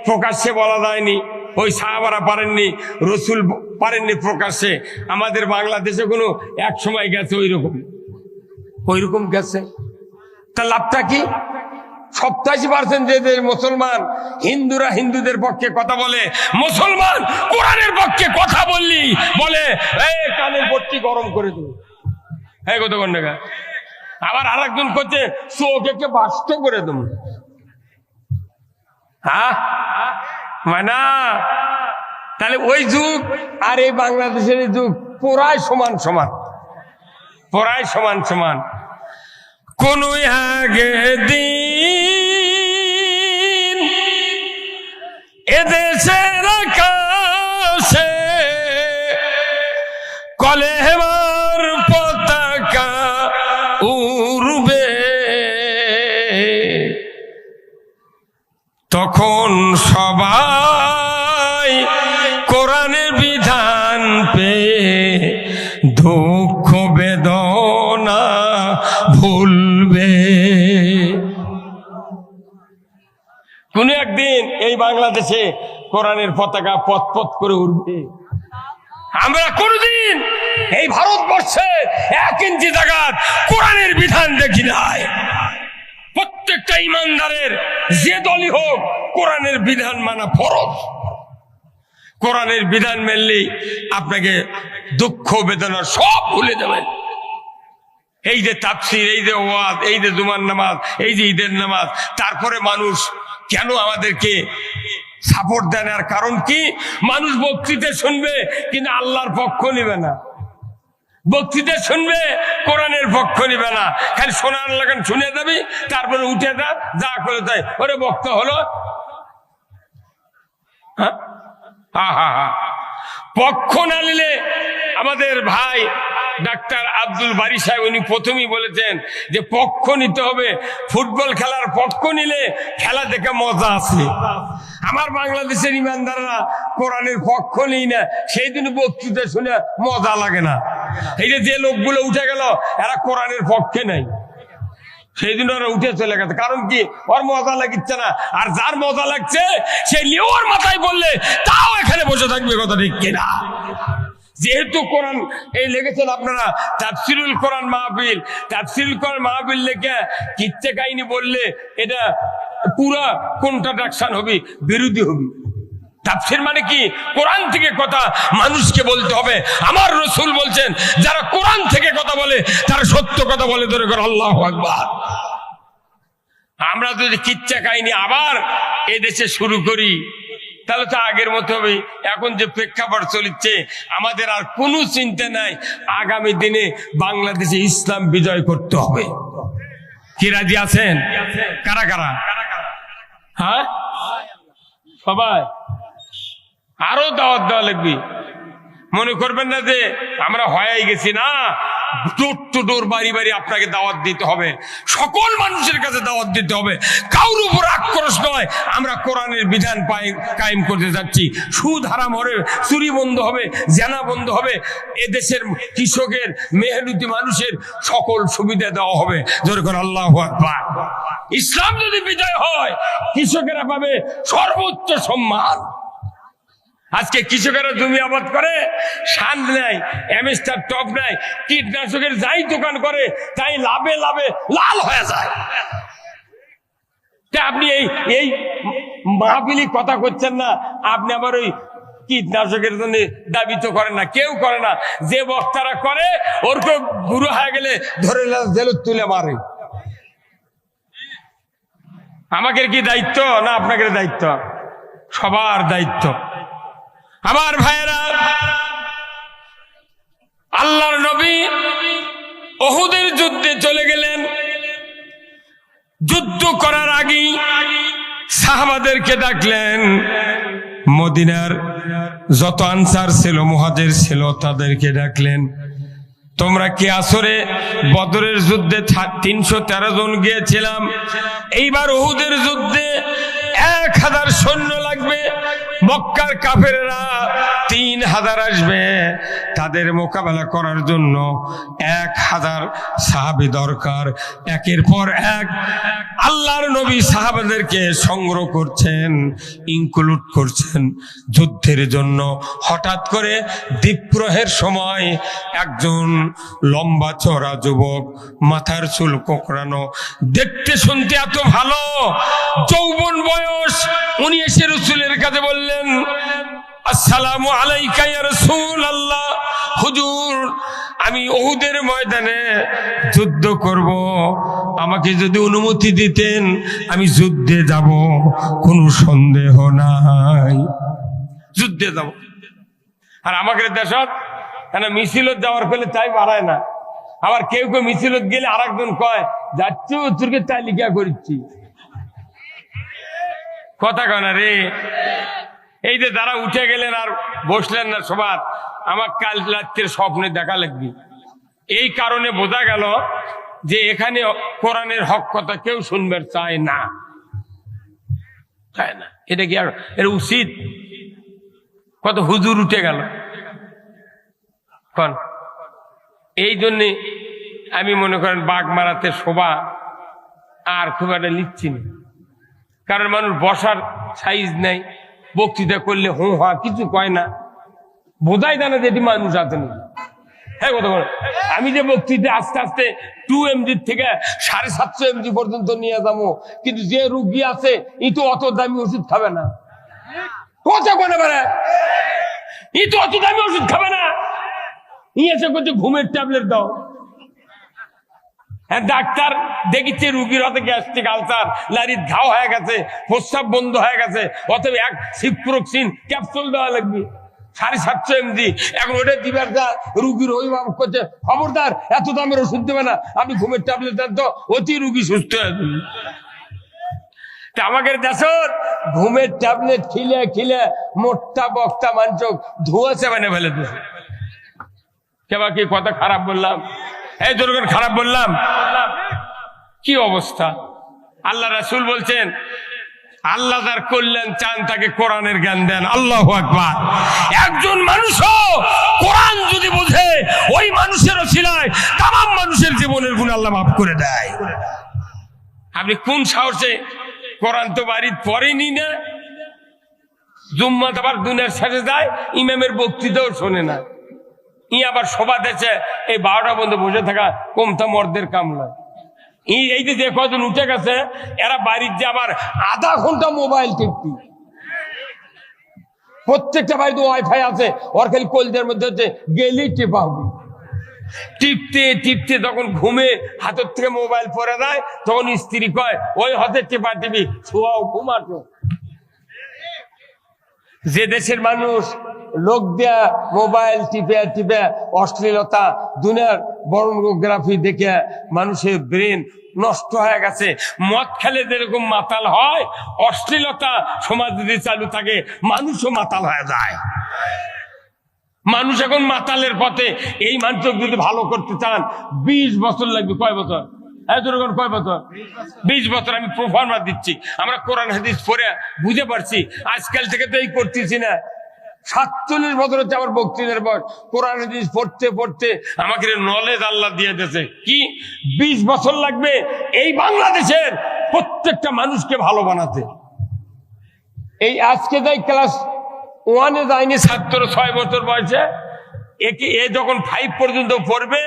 প্রকাশ্যে বলা যায়নি। ওই সাহাবারা পারেননি, রসুল পারেননি প্রকাশ্যে। আমাদের বাংলাদেশে কোনো এক সময় গেছে ওই রকম গেছে। তা লাভটা কি? 87% যে মুসলমান, হিন্দুরা হিন্দুদের পক্ষে কথা বলে, মুসলমান কোরআনের পক্ষে কথা বললি বলে এই কানের পট্টি গরম করে দেবো। হ্যাঁ, কত ঘন্টা আবার আর একজন করছে চোখ একে বাস্ত করে দেব। হ্যাঁ মানে তাহলে ওই যুগ আর এই বাংলাদেশের যুগ পুরাই সমান সমান, পুরাই সমান সমান। কোন আগে দিন এদেশের আকাশে কলেমার পতাকা উড়বে, তখন সবাই কোরআনের বিধান পেয়ে দুঃখ বেদনা ভুলবে। কোন একদিন এই বাংলাদেশে কোরআনের পতাকা পথ পথ করে উঠবে। আমরা কোনদিন এই ভারতবর্ষে 1 ইঞ্চি জায়গাত কোরআনের বিধান দেখি নাই। প্রত্যেকটা ইমানদারের যে দলই হোক কোরআনের বিধান মানা ফরজ। কোরআনের বিধান মেনলেই আপনাকে দুঃখ বেদনা সব ভুলে যাবেন। এই যে তাফসীর, এই যে ওয়াজ, এই যে জুমার নামাজ, এই যে ঈদের নামাজ, তারপরে মানুষ কেন আমাদেরকে সাপোর্ট দেন? আর কারণ কি? মানুষ বক্তৃতা শুনবে কিন্তু আল্লাহর পক্ষ নিবে না, বক্তৃতা শুনবে কোরআনের পক্ষ নিবে না, খালি শোনার লাগান শুনে যাবি, তারপরে উঠে যা করে তাই ওরে বক্তা হলো। হ্যাঁ পক্ষ না নিলে আমাদের ভাই ডাক্তার আব্দুল বারী সাহেব উনি প্রথমেই বলেছেন যে পক্ষ নিতে হবে। ফুটবল খেলার পক্ষ নিলে খেলা দেখে মজা আছে। আমার বাংলাদেশের ইমানদাররা কোরআনের পক্ষ নেই না, সেই দিন বক্তৃতা শুনে মজা লাগে না। এই যে লোকগুলো উঠে গেল এরা কোরআনের পক্ষে নাই, সেই দিন ওরা উঠে চলে গেছে। কারণ কি? ওর মজা লাগিচ্ছে না। আর যার মজা লাগছে সে লিওর মাথায় বললে তাও এখানে বসে থাকবে, কথা ঠিক কিনা? যেহেতু কোরআন এই লেগেছেন আপনারা তাফসীরুল কোরআন মাহফিল, তাফসীরুল কোরআন মাহফিল লেখে কিচ্ছা কাহিনী বললে এটা পুরা কন্ট্রাডিকশন হবে, বিরোধী হবে। তাফসীর মানে কি? কোরআন থেকে কথা মানুষকে বলতে হবে। আমার রাসূল বলছেন যারা কোরআন থেকে কথা বলে তারা সত্য কথা বলে। ধরে করে আল্লাহু আকবার। আমরা যদি কিচ্ছা কাহিনী আবার এই দেশে শুরু করি তাহলে তো আগের মতো হবে। এখন যে প্রেক্ষাপট চলছে আমাদের আর কোনো চিন্তা নাই, আগামী দিনে বাংলাদেশে ইসলাম বিজয় করতে হবে। কি রাজি আছেন? কারা কারা? হ্যাঁ সবাই। আরো দাওয়াত দেওয়া লাগবে। মনে করবেন না যে আমরা হয়ে গেছি, না, ডোর টু ডোর বাড়ি বাড়ি আপনাকে দাওয়াত দিতে হবে, সকল মানুষের কাছে দাওয়াত দিতে হবে। কারোর উপর আক্রোশ নয়, আমরা কোরআনের বিধান কায়েম করতে যাচ্ছি। সুদ হারাম হবে, চুরি বন্ধ হবে, জেনা বন্ধ হবে, এদেশের কৃষকের মেহনতি মানুষের সকল সুবিধা দেওয়া হবে। জোরে করে আল্লাহু আকবার। ইসলাম যদি বিজয় হয় কৃষকেরা পাবে সর্বোচ্চ সম্মান। আজকে কৃষকেরা জমি আবাদ করে, সার নাই, এমএসটার টপ নাই, কীটনাশকের যাই দোকান করে তাই লাভে লাভে লাল হয়ে যায়। আপনি এই মাহফিলি কথা করছেন না, আপনি আবার ওই কীটনাশকের জন্য দাবি তো করেন না, কেউ করে না। যে বক্তারা করে ওর তো বুড়ো হয়ে গেলে ধরে জেলত তুলে মারে। আমাদের কি দায়িত্ব না আপনাদের দায়িত্ব? সবার দায়িত্ব। আমার ভাইয়েরা, আল্লাহর নবী উহুদের যুদ্ধে চলে গেলেন। যুদ্ধ করার আগেই সাহাবাদেরকে ডাকলেন। মদিনার যত আনসার ছিল, মুহাজির ছিল, তাদেরকে ডাকলেন। তোমরা কি আসরে বদরের যুদ্ধে 313 জন গিয়েছিলাম, এইবার উহুদের যুদ্ধে 1000 সৈন্য লাগবে। মক্কার কাফেররা 3000 আসবে, তাদের মোকাবেলা করার জন্য 1000 সাহাবী দরকার। একের পর এক আল্লাহর নবী সাহাবাদেরকে সংগ্রহ করছেন, ইনক্লুড করছেন যুদ্ধের জন্য। হঠাৎ করে দ্বীপ্রহের সময় একজন লম্বা চড়া যুবক, মাথার চুল কোঁকড়ানো, দেখতে শুনতে এত ভালো, যৌবন বয়স, উনি এসে রাসূলের কাছে বললেন, আসসালামু আলাইকা ইয়া রাসূলুল্লাহ। হুজুর আমি উহুদের ময়দানে যুদ্ধ করব, আমাকে যদি অনুমতি দিতেন আমি যুদ্ধে যাব, কোনো সন্দেহ নাই, যুদ্ধে যাব। আর আমাদের দেশত মিছিলত যাওয়ার ফলে তাই বাড়ায় না। আবার কেউ কেউ মিছিলত গেলে আর একজন কয় যাচ্ছি তোরকে তালিকা করছি, কথা কয় না রে। এই যে যারা উঠে গেলেন আর বসলেন না সবার, আমার কাল রাত্রের স্বপ্নে দেখা লাগবে। এই কারণে বোঝা গেল যে এখানে কোরআনের হক কথা কেউ শুনবে চায় না, চায় না। এটা কি আর এর উচিত? কত হুজুর উঠে গেল কন। এই জন্যে আমি মনে করেন বাঘ মারাতে শোভা আর খুব একটা লিখছি না, কারণ মানুষ বসার সাইজ নেই, বক্তৃতা করলে হু হা কিছু কয় না, বোঝাই জানা যে এটি মানুষ আছে না। হ্যাঁ কথা বলে, আমি যে বক্তৃতা আস্তে আস্তে 2 mg থেকে 750 mg পর্যন্ত নিয়ে যাবো, কিন্তু যে রুগী আছে ই তো অত দামি ওষুধ খাবে না, কথা বলে পারে ই তো অত দামি ওষুধ খাবে না, ই এসে করছে ঘুমের ট্যাবলেট দাও। হ্যাঁ ডাক্তার দেখিচ্ছে রুগীর হাতে গ্যাস্ট্রিক আলসার, লারির ঘাও হয়ে গেছে, প্রস্রাব বন্ধ হয়ে গেছে, অতএব এক সিপ্রোক্সিন ক্যাপসুল দেওয়া লাগবে 750 mg। এখন ওটা দিবার যা রুগীর অভিভাবক করছে খবরদার এত দামের ওষুধ দেবে না, আপনি ঘুমের ট্যাবলেট দেন তো, অতি রুগী সুস্থ হয়ে যাবে। আমাদের দেশের ঘুমের ট্যাবলেট খিলে খিলে মোটা বক্তা মানুষ ধুয়েছে মানে ফেলে দিয়েছে। কেবা কি কথা খারাপ বললাম? এই দুর্গণ খারাপ বললাম? কি অবস্থা! আল্লাহ রাসূল বলছেন আল্লাহ যার কল্যাণ চান তাকে কোরআনের জ্ঞান দেন। আল্লাহু আকবার। একজন মানুষও কোরআন যদি বোঝে ওই মানুষের ওসিলায় তামাম মানুষের জীবনের গুনাহ আল্লাহ মাফ করে দেয়। আপনি কোন সাহসে কোরআন তো বাড়ির পড়েনি না, জুম্মাত আবার দুনিয়ার শেষে যায়, ইমামের বক্তৃতাও শোনে না, ই আবার সভা দেশে এই 12টা পর্যন্ত বসে থাকা কমতা মর্দের কাম নয়। এই যে কজন উঠে গেছে এরা বাড়ির যে আবার আধা ঘন্টা মোবাইল টিপি, প্রত্যেকটা বাড়িতে ওয়াইফাই আছে, ওর খালি কলদের মধ্যে হচ্ছে গেলেই টেপা হবে। টিপতে টিপতে যখন ঘুমে হাতের থেকে মোবাইল পরে দেয় তখন স্ত্রী কয় ওই হাতে টেপা টিপি ছোঁয়াও ঘুমাটো। যে দেশের মানুষ লোক দেয়া মোবাইল টিপে টিপে অশ্লীলতা দুনিয়ার বর্নোগ্রাফি দেখে মানুষের ব্রেন নষ্ট হয়ে গেছে, মদ খেলে যেরকম মাতাল হয়, অশ্লীলতা সমাজ যদি চালু থাকে মানুষও মাতাল হয়ে যায়। মানুষ এখন মাতালের পথে। এই মানুষ যদি ভালো করতে চান 20 বছর লাগবে। কয় বছর? কয় বছর? 20 বছর। আমি প্রফার্মা দিচ্ছি, আমরা কোরআন হাদিস পড়ে বুঝে পারছি। আজকাল থেকে তো এই করতেছি না, 47 বছর হচ্ছে আমার বক্তৃতার বয়স। কোরআন হাদিস পড়তে পড়তে আমাকে নলেজ আল্লাহ দিয়ে দিয়েছে। কি 20 বছর লাগবে এই বাংলাদেশের প্রত্যেকটা মানুষকে ভালো বানাতে। এই আজকে যাই ক্লাস 1-এ যায়নি ছাত্র 6 বছর বয়সে, এ যখন 5 পর্যন্ত পড়বে,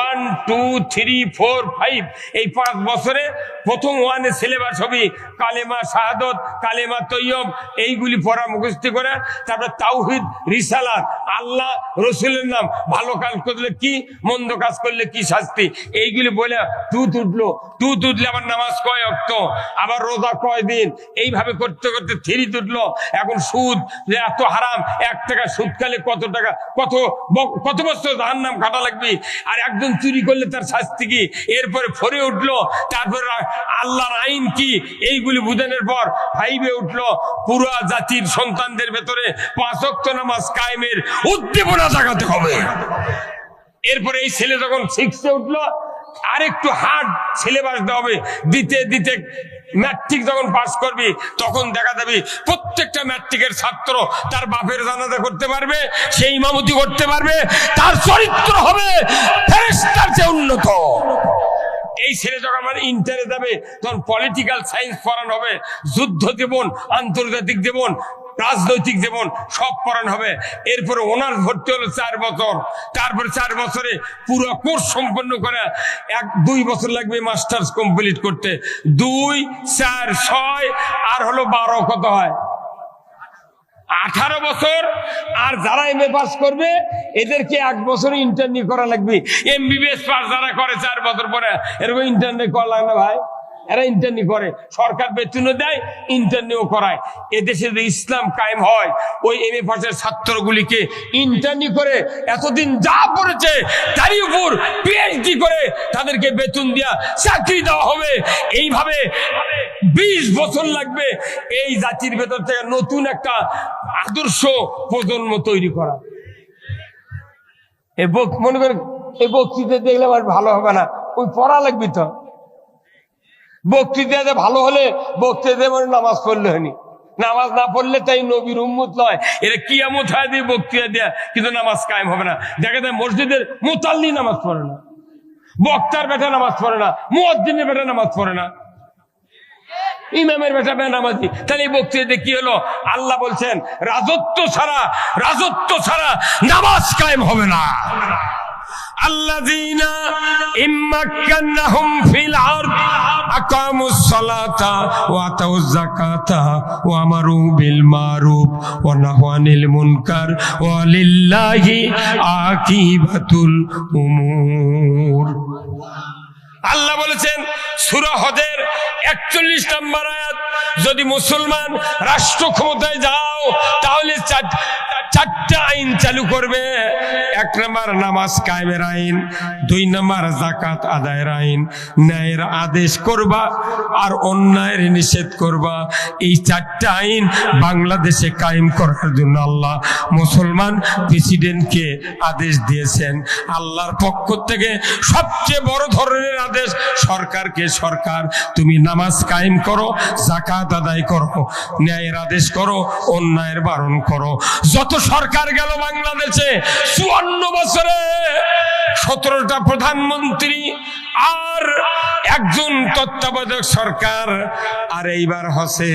1, 2, 3, 4, 5 এই 5 বছরে প্রথম 1-এ সিলেবাস হবে কালেমা শাহাদত, কালেমা তৈয়ব, এইগুলি পড়া মুখস্থ করে, তারপরে তাওহীদ, রিসালাত, আল্লাহ রসুলের নাম, ভালো কাজ করলে কি, মন্দ কাজ করলে কি শাস্তি, এইগুলি বলে টুথ উঠলে আবার নামাজ কয় ওয়াক্ত, আবার রোজা কয় দিন, এইভাবে করতে করতে 3 উঠলো। এখন সুদ যে এত হারাম, 1 টাকা সুদ খালে কত টাকা, কত বছর জাহান্নাম কাটা লাগবে, আর একজন চুরি করলে তার শাস্তি কি, এরপরে 4-এ উঠলো, তারপরে আল্লাহর আইন কি, এইগুলি বুঝানোর পর 5-এ উঠলো। পুরো জাতির সন্তানদের ভেতরে 5 ওয়াক্ত নামাজ কায়েমের উদ্দীপনা জাগাতে হবে। এরপরে এই ছেলে যখন 6-এ উঠলো, আরেকটু হার্ড সিলেবাস দেওয়া হবে। দিতে দিতে ম্যাট্রিক যখন পাস করবি তখন দেখা যাবে প্রত্যেকটা ম্যাট্রিকের ছাত্র তার বাপের জানাজা করতে পারবে, সেই ইমামতি করতে পারবে, তার চরিত্র হবে ফেরেশতার চেয়ে উন্নত। এই ছেলে যখন মানে ইন্টারে যাবে তখন পলিটিক্যাল সায়েন্স পড়ানো হবে, যুদ্ধ জীবন, আন্তর্জাতিক জীবন, রাজনৈতিক জীবন সব পড়ানো হবে। এরপরে অনার্স ভর্তি হলো 4 বছর, তারপরে 4 বছরে পুরো কোর্স সম্পন্ন করে 1-2 বছর লাগবে মাস্টার্স কমপ্লিট করতে। 2, 4, 6 আর হলো 12, কত হয়? 18 বছর। আর যারা MA পাস করবে এদেরকে 1 বছর ইন্টার্নি করা লাগবে। MBBS পাস যারা করে 4 বছর পরে এরকম ইন্টার্নি করা লাগে না ভাই, এরা ইন্টার্নি করে, সরকার বেতনও দেয়, ইন্টার্নিও করায়। এদেশে যদি ইসলাম কায়েম হয় ওই MA পাসের ছাত্রগুলিকে ইন্টার্নি করে এতদিন যা পড়েছে তারই উপর PhD করে তাদেরকে বেতন দিয়া চাকরি দেওয়া হবে। এইভাবে 20 বছর লাগবে এই জাতির ভেতর থেকে নতুন একটা আদর্শ প্রজন্ম তৈরি করা। মনে করেন এই বক্তৃতা দেখলে আমার ভালো হবে না, ওই পড়া লাগবে তো। বক্তৃতা ভালো হলে বক্তৃতা মানে নামাজ পড়লে হয়নি, নামাজ না পড়লে তাই নবীর উম্মত নয়। এরা কিয়ামত হয় দিয়ে বক্তৃতা দেয়া, কিন্তু নামাজ কায়েম হবে না। দেখা যায় মসজিদের মুতাল্লি নামাজ পড়ে না, বক্তার বেটা নামাজ পড়ে না, মুয়াজ্জিনের বেটা নামাজ পড়ে না, ইমামের বেটা বেনামাজি। তাহলে এই বক্তৃতাতে কি হলো? আল্লাহ বলছেন রাজত্ব ছাড়া নামাজ কায়েম হবে না। আল্লাযীনা ইম্মাক্কানাহুম ফিল আরদ আকামুস সালাতা ওয়া আতাউয যাকাতা ওয়া আমারু বিল মারুফ ওয়া নাহাউ আনিল মুনকার ওয়া লিল্লাহি আকিবাতুল উমুর। আল্লাহ বলেছেন সূরা হজের 41 নম্বর আয়াত, যদি মুসলমান রাষ্ট্র ক্ষমতায় যাও তাহলে চারটা আইন চালু করবে। 1 নম্বর নামাজ কায়েমের আইন, 2 নম্বর যাকাত আদায়ের আইন, ন্যায়ের আদেশ করবা আর অন্যায়ের নিষেধ করবা। এই 4টা আইন বাংলাদেশে কায়েম করার জন্য আল্লাহ মুসলমান প্রেসিডেন্টকে আদেশ দিয়েছেন। আল্লাহর পক্ষ থেকে সবচেয়ে বড় ধরনের আদেশ সরকারকে, সরকার তুমি নামাজ কায়েম করো, যাকাত আদায় করো, ন্যায়ের আদেশ করো, অন্যায়ের বারণ করো। যত সরকার গেল বাংলাদেশে 54 বছরে 17টা প্রধানমন্ত্রী আর একজন তত্ত্বাবধায়ক সরকার, আর এইবার হচ্ছে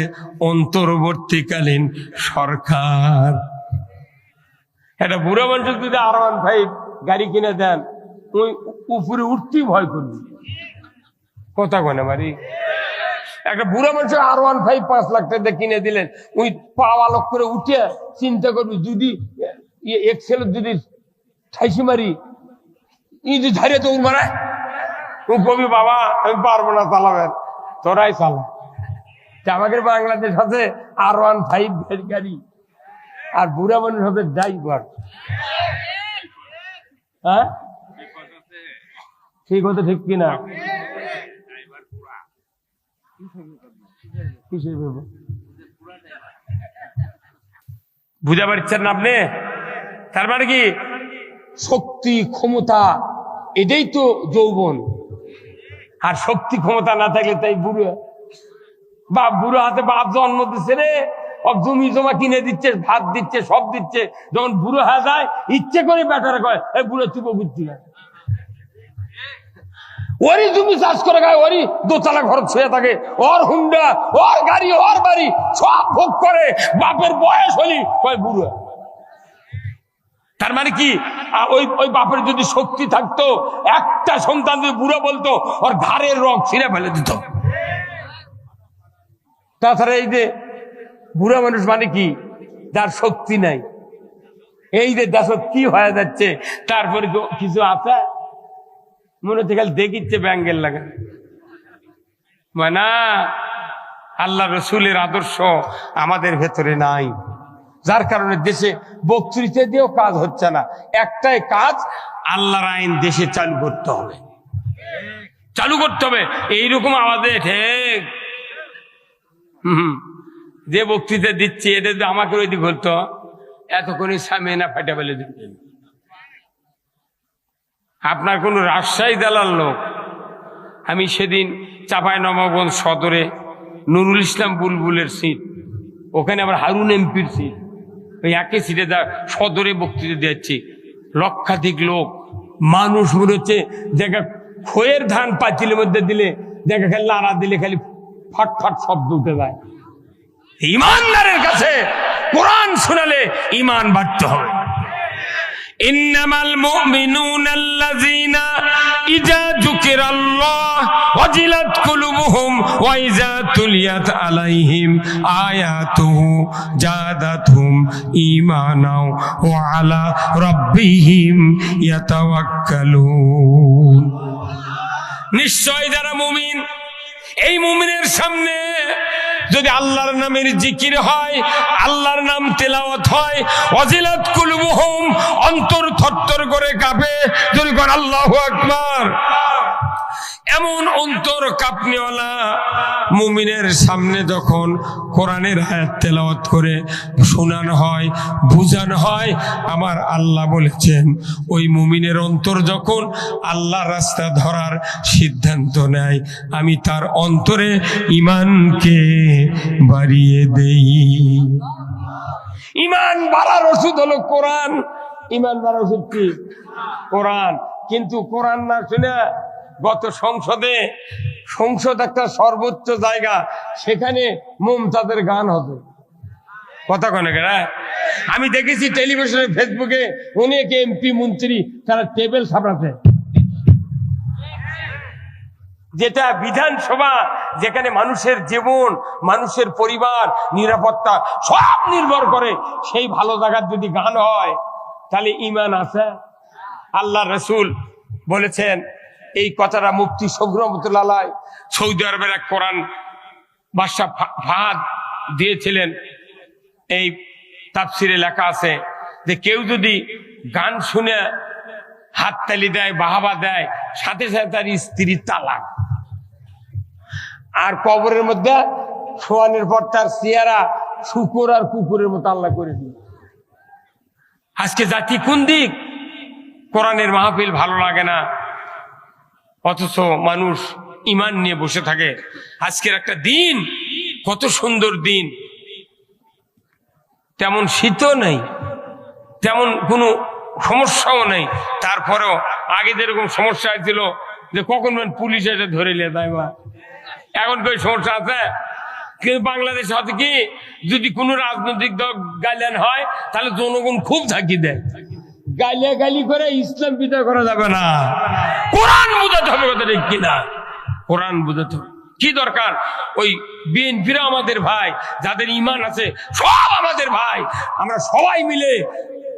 অন্তর্বর্তীকালীন সরকার। এটা বুড়া মানুষ যদি R15 গাড়ি কিনে দেন ওই উপরে উঠতেই ভয় করবি, কথা কয় বাড়ি। একটা বুড়া মানুষের R15 5 লাখ টাকা কিনে দিলেন, ওই পাওয়া লোক করে উঠে চিন্তা করবি যদি এক্সেলের যদি ঠাইসি মারি ই যদি ঝাড়িয়ে তো মারায়, ও কবি বাবা আমি পারবো না, চালাবেন তোরাই চালা। আমাদের বাংলাদেশ আছে R15 গাড়ি, আর বুড়া মানুষ হবে ড্রাইভার। হ্যাঁ ঠিক কথা, ঠিক কিনা? বুঝা পারছেন না আপনি? তার মানে কি শক্তি ক্ষমতা এটাই তো যৌবন। আর শক্তি ক্ষমতা না থাকলে তাই বুড়ো বাপ, বুড়ো হাতে বাপ জন্ম দিচ্ছে রে, জমি জমা কিনে দিচ্ছে, ভাত দিচ্ছে, সব দিচ্ছে। যখন বুড়ো হয়ে যায় ইচ্ছে করে বেটারে কয় এই বুড়ো চুপো বুঝছি না, ওরই জমি চাষ করে খায়, ওরই দোতলা ঘর ছুঁয়ে থাকে, ওর হুন্ডা, ওর গাড়ি, ওর বাড়ি সব ভোগ করে। বাপের বয়স হলি কয় বুড়ো। তার মানে কি ওই বাপের যদি শক্তি থাকতো, একটা সন্তান যদি বুড়ো বলতো ওর ঘাড়ের রগ ছিঁড়ে ফেলে দিত। তাছাড়া এই যে বুড়া মানুষ মানে কি, যার শক্তি নাই। এই যে দেশ কি হয়ে যাচ্ছে, তারপরে কিছু আছে মনে হচ্ছে খালি দেখিচ্ছে ব্যাঙ্গেল লাগে মানে আল্লাহ রসুলের আদর্শ আমাদের ভেতরে নাই, যার কারণে দেশে বক্তৃতা দিয়েও কাজ হচ্ছে না। একটাই কাজ, আল্লাহর আইন দেশে চালু করতে হবে, চালু করতে হবে। এইরকম আমাদের ঠিক যে বক্তৃতা দিচ্ছে এটা যদি আমাকে ওই দিক বলতো এতক্ষণই সামনে না ফাটা ফেলে দিতেন। আপনার কোন রাজশাহী জেলার লোক, আমি সেদিন চাঁপাইনবাবগঞ্জ সদরে নুরুল ইসলাম বুলবুলের সিট, ওখানে আবার হারুন এমপির সিট, ওই একই সিটে সদরে বক্তৃতা দিচ্ছি। লক্ষাধিক লোক, মানুষ মনে হচ্ছে জায়গা খয়ের ধান পাঁচিলের মধ্যে দিলে জায়গা খালি নাড়া দিলে খালি ফাট ফাট শব্দ উঠে যায়। ইমানদারের কাছে কোরআন শোনালে ইমান বাড়তে হবে। ইন্নামাল মুমিনুনাল্লাযীনা ইযা যুকিরাল্লাহ ওয়াজিলাত কুলুবুহুম ওয়া ইযা তুলিয়াত আলাইহিম আয়াতুহু জাদাতহুম ঈমানাও ওয়া আলা রাব্বিহিম ইয়াতাওয়াক্কালুন। নিশ্চয় যারা মুমিন, এই মুমিনের সামনে যদি আল্লাহর নামের জিকির হয়, আল্লাহর নাম তেলাওয়াত হয়, ওয়াজিলাত কুলুবুহুম, অন্তর থরথর করে কাঁপে, যদি কোন আল্লাহু আকবার। এমন অন্তর কাঁপনেওয়ালা মুমিনের সামনে যখন কোরআনের আয়াত তেলাওয়াত করে শোনানো হয়, বুঝানো হয়, আমার আল্লাহ বলেছেন ওই মুমিনের অন্তর যখন আল্লাহর রাস্তা ধরার সিদ্ধান্ত নেয়, আমি তার অন্তরে ঈমানকে বাড়িয়ে দেই। ঈমান বাড়ার ওষুধ হলো কোরআন। ঈমান বাড়ার ওষুধ কি? কোরআন। কিন্তু কোরআন না শুনে গত সংসদ একটা সর্বোচ্চ জায়গা, সেখানে মুমতাজের গান হবে। কথা কনে কেনা? আমি দেখেছি টেলিভিশনে, ফেসবুকে অনেক এমপি মন্ত্রী তারা টেবিল সাপড়াতে, যেটা বিধানসভা, যেখানে মানুষের জীবন, মানুষের পরিবার, নিরাপত্তা সব নির্ভর করে, সেই ভালো জায়গার যদি গান হয় তাহলে ঈমান আছে। আল্লাহ রসুল বলেছেন এই কথাটা, মুফতি শফি রহমাতুল্লাহ আলাইহি সৌদি আরবের এক কোরআন বাদশা ফাহাদ দিয়েছিলেন। এই তাফসিরে লেখা আছে যে কেউ যদি গান শুনে হাততালি দেয়, বাহাবা দেয়, সাথে সাথে তার স্ত্রীর তালাক। আর কবরের মধ্যে শোয়ানোর পর তার চেহারা শুকর আর কুকুরের মতো আল্লাহ করে দিল। আজকে জাতি কোন দিক? কোরআনের মাহফিল ভালো লাগে না, অথচ মানুষ ঈমান নিয়ে বসে থাকে। আজকের একটা দিন, কত সুন্দর দিন, তেমন শীতও নেই, তেমন কোনো সমস্যাও নেই। তারপরেও আগে যেরকম সমস্যা হয়েছিল যে কখন পুলিশ এসে ধরে নিয়ে যায়, এখন কই সমস্যা আছে? কিন্তু বাংলাদেশে হয়তো কি, যদি কোনো রাজনৈতিক দল গাইলেন হয় তাহলে জনগণ খুব ঝাঁকি দেয়। গালি করে ইসলাম বিদায় করা যাবে না, কোরআন বুঝাতে হবে। কথা ঠিক কিনা? কোরআন বুঝাতে হবে। কি দরকার? ওই বিএনপিরা আমাদের ভাই, যাদের ঈমান আছে সব আমাদের ভাই, আমরা সবাই মিলে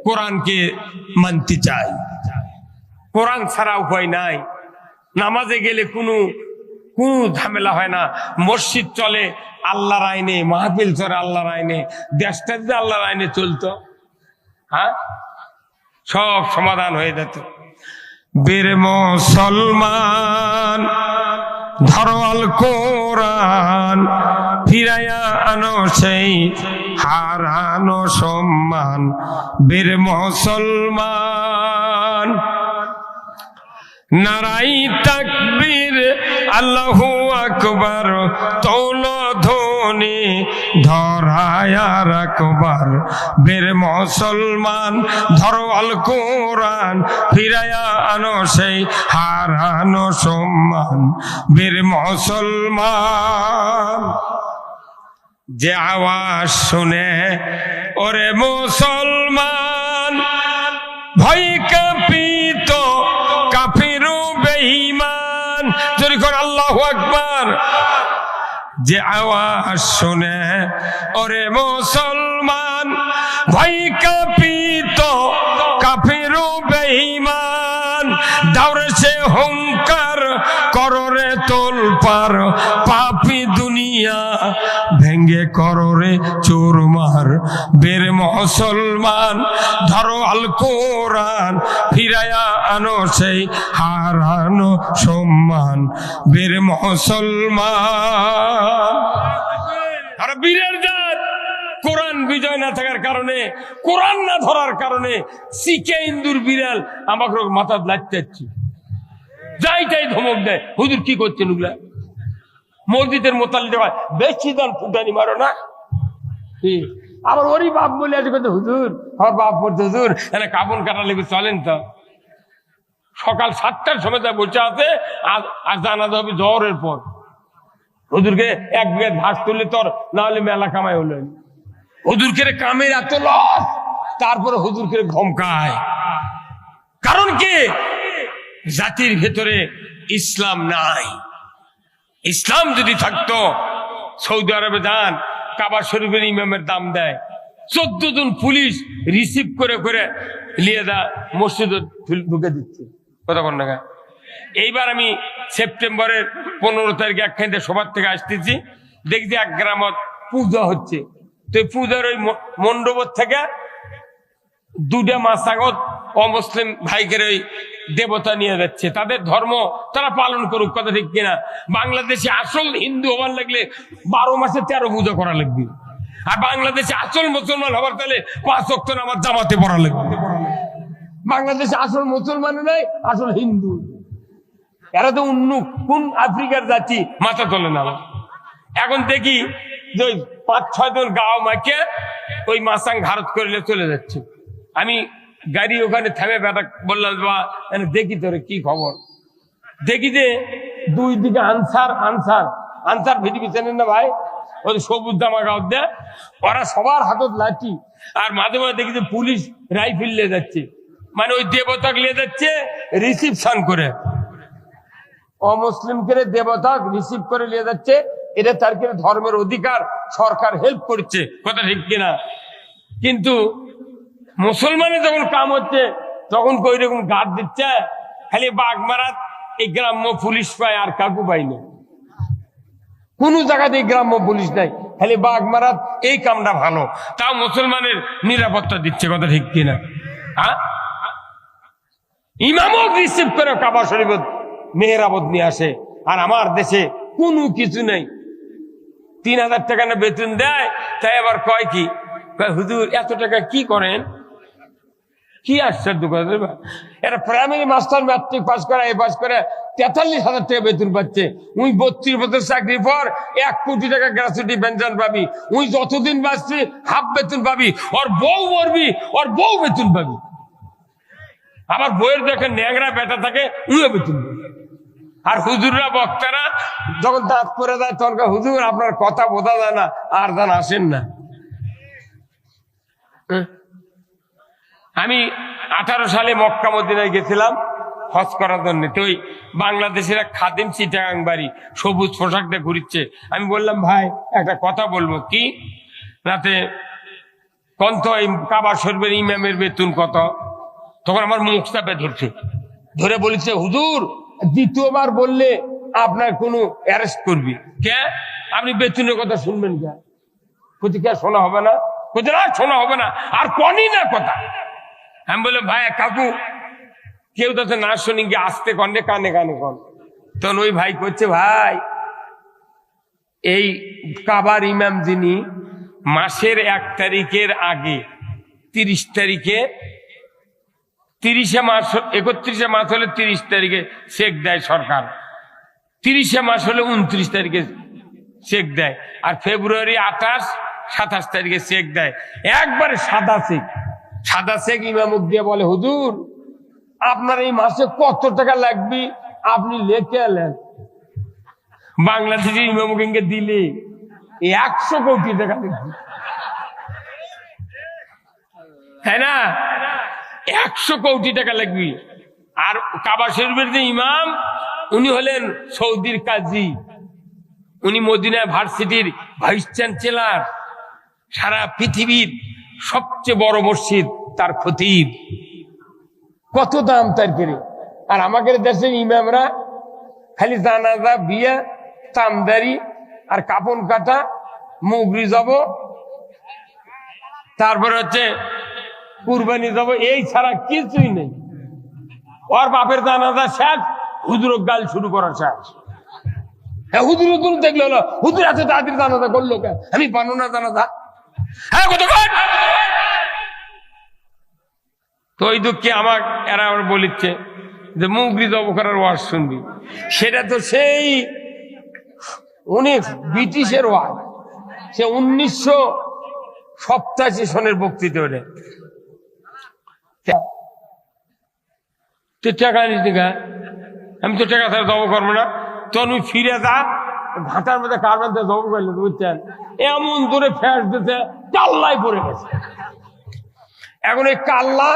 কোরআনকে মানতে চাই। কোরআন ছাড়া উপায় নাই। নামাজে গেলে কোনো ঝামেলা হয় না, মসজিদ চলে আল্লাহর আইনে, মাহফিল চলে আল্লাহর আইনে। দেশটা যদি আল্লাহর আইনে চলতো, হ্যাঁ, সব সমাধান হয়ে যেত। বীর মুসলমান ধরো আল কোরআন, ফিরাইয়া আনো সেই হারানো সম্মান। বীর মুসলমান নারাই তাকবীর, আল্লাহু আকবার, তৌল ধ্বনি ধরায়া রাখবার। বীর মুসলমান ধরো আল কোরআন, ফিরাইয়া আনো সেই হারানো সম্মান। বীর মুসলমান যে আওয়াজ শুনে ওরে মুসলমান, ভয় কাঁপিত কাফিরু বেঈমান। যদি কোন আল্লাহু আকবার। যে আওয়াজ শুনে ওরে মুসলমান, ভয় কাঁপিত কাফিরু বেঈমান। দাউরে সে হুঙ্কার কররে তোলপার, পাপী দুনিয়া ভেঙ্গে কররে চুরমার। বীর মুসলমান ধরো আল কোরআন, ফিরাইয়া আনো সেই হারানো সম্মান। বীর মুসলমান আর বীরের জাত। কোরআন বিজয় না থাকার কারণে, কোরআন না ধরার কারণে শিখে ইন্দুর বিড়াল আমাকে মাথা লাগতে যাই তাই ধমক দেয়। হুজুর কি করছেন ওগুলা? মসজিদের মোতাল্লি দেওয়া বেশি দান ফুটানি মারো না। আবার ওরই বাপ বলে আছে হুজুর, আমার বাপ বলতে হুজুর এনে কাপড় কাটা লেগে চলেন তো। সকাল 7টার সময় যা বসে আছে, আর জানা যাবে জ্বরের পর। হুজুরকে এক বিঘা ঘাস তুললে তোর, না হলে মেলা কামাই হলেন। হুজুরকে কামের এত লস, তারপরে হুজুরকে ধমকায়। কারণ কি? জাতির ভেতরে ইসলাম নাই। ইসলাম যদি থাকতো, সৌদি আরবে যান, কাবা শরীফের ইমামের দাম দেয় 14 জন পুলিশ রিসিভ করে করে নিয়ে দা মসজিদে ঢুকে দিচ্ছে। কথা বল না। এইবার আমি সেপ্টেম্বরের 15 তারিখে একখানে সবার থেকে আসতেছি, দেখছি এক গ্রামত পূজা হচ্ছে। তো পূজার ওই মণ্ডপ থেকে 2টা মাসাগত অমুসলিম ভাইকের ওই দেবতা নিয়ে যাচ্ছে। তাদের ধর্ম তারা পালন করুক, কথা ঠিক কিনা? বাংলাদেশে আসল হিন্দু হবার লাগলে 12 মাসে 13 পূজা করা লাগবে। আর বাংলাদেশে আসল মুসলমান হবার তাহলে 5 ওয়াক্ত নামাজ জামাতে পড়া লাগবে। বাংলাদেশে আসল মুসলমান নাই, আসল হিন্দু। এরা তো উন্নুক, কোন আফ্রিকার জাতি মাথা তোলে না। এখন দেখি যে 5-6 জন গাঁও মাকে ওই মাসাং ঘারত করে চলে যাচ্ছে। আমি গাড়ি ওখানে থেমে বেটা বললাম, দেখি তোরে কি খবর। দেখি যে 2 দিকে আনসার ভিডিপি চেনেন না ভাই, ওই সবুজ জামা গাঁও দেয়, ওরা সবার হাতত লাঠি। আর মাঝে মাঝে দেখি যে পুলিশ রাইফেল নিয়ে যাচ্ছে, মানে ওই দেবতা নিয়ে যাচ্ছে রিসিপশন করে। অমুসলিমকে দেবতা রিসিভ করে নিয়ে যাচ্ছে, এটা তার ধর্মের অধিকার, সরকার হেল্প করছে, কথা ঠিক কিনা? কিন্তু মুসলমানের যখন কাম হচ্ছে তখন কই রকম গার্ড দিচ্ছে, খালি বাগমারাত এই গ্রাম্য পুলিশ পায়, আর কাকু পাইনি। কোন জায়গাতে গ্রাম্য পুলিশ নাই, খালি বাগমারাত এই কামটা ভালো, তাও মুসলমানের নিরাপত্তা দিচ্ছে, কথা ঠিক কিনা? ইমামও রিসিভ করে কাবা শরীফ মেহরাবত নিয়ে আসে। আর আমার দেশে কোনো কিছু নেই, 3000 টাকা না বেতন দেয়, তাই আবার কয় কি, হুজুর এত টাকা কি করেন? কি আশ্চর্য কথা! এটা প্রাইমারি মাস্টার ম্যাট্রিক পাস করে, এ পাস করে 43,000 টাকা বেতন পাচ্ছে। উই 32 বছর চাকরি পর 1 কোটি টাকা গ্র্যাচুইটি পেনশন পাবি। উই যতদিন বাঁচবি হাফ বেতন পাবি। ওর বউ মরবি, ওর বউ বেতন পাবি। আবার বইয়ের দেখে ন্যাংরা বেটা থাকে, উইও বেতন পাবি। আর হুজুররা বক্তারা যখন দাঁত করে দেয় তখন হুজুর আপনার কথা বোঝা যায় না, আর যান আসেন না। আমি 18 সালে মক্কা মদিনায় গেছিলাম হজ করার জন্য। তো ওই বাংলাদেশের এক খাদিম চিটাগাং বাড়ি, সবুজ পোশাকটা ঘুরিচ্ছে। আমি বললাম, ভাই একটা কথা বলবো। কি? রাতে কন্ত এই কাবা শরীফের ইমামের বেতন কত? তখন আমার মুখ চাপে ধরে বলেছে, হুজুর দ্বিতীয়বার বললে আপনার কোনো অ্যারেস্ট করবি। কে? আপনি বেতনের কথা শুনবেন কে? কোথায় কে শোনা হবে না? কোথায় না শোনা হবে না, আর কনই না কথা। আমি বললাম, ভাই কাকু কেউ তো না শুনি গিয়ে আসতে কনে কানে কানে কন। তখন ওই ভাই করছে, ভাই এই কাবার ইমাম যিনি মাসের 1 তারিখের আগে 30 তারিখে 30 মাস 31 মাস হলে 30 তারিখে চেক দেয় সরকার, 30 মাস হলে 29 তারিখে চেক দেয়, আর ফেব্রুয়ারি 28-27 তারিখে চেক দেয়। একবারে সাদা চেক ইমামুক দিয়ে বলে, হুজুর আপনার এই মাসে কত টাকা লাগবে আপনি লেখে এলেন। বাংলাদেশের ইমামুকে দিলে 100 কোটি টাকা লাগবে, তাই না? 100 কোটি টাকা লাগবে। আর কাবা শরীফের যে ইমাম উনি হলেন সৌদির কাজী, উনি মদিনা ভার্সিটির ভাইস চ্যান্সেলর, সারা পৃথিবীর সবচেয়ে বড় মসজিদ তার খতিব। কত দাম তার করে। আর আমাদের দেশের ইমামরা খালি জানাজা, বিয়া, তামদারি আর কাপন কাটা, মুগরি যাব, তারপরে হচ্ছে কুরবানি যাব, এই ছাড়া কিছুই নেই। ওর বাপের জানাজা শেষ, হুজুর গাল শুরু করার শেষ। হ্যাঁ হুজুর দেখলে হলো, হুজুর এত তাড়াতাড়ি জানাজা করলো কেন? আমি পানো না জানাজা। হ্যাঁ কতক্ষণ? তো ওই দুঃখে আমার এরা আবার বলিচ্ছে যে মুগরি জব করার ওয়াজ শুনবি। সেটা তো সেই ব্রিটিশের ওয়াজ, সে 1987 সনের বক্তৃতা। ওটা টাকা নিস না, আমি তো টাকা ছাড়া জব করবো না। তো আমি ফিরে যা, ঘাটার মধ্যে কার মধ্যে জব করলে বুঝছেন, এমন দূরে ফ্যাস দিতে কাল্লাই পড়ে গেছে। এখন এই কাল্লা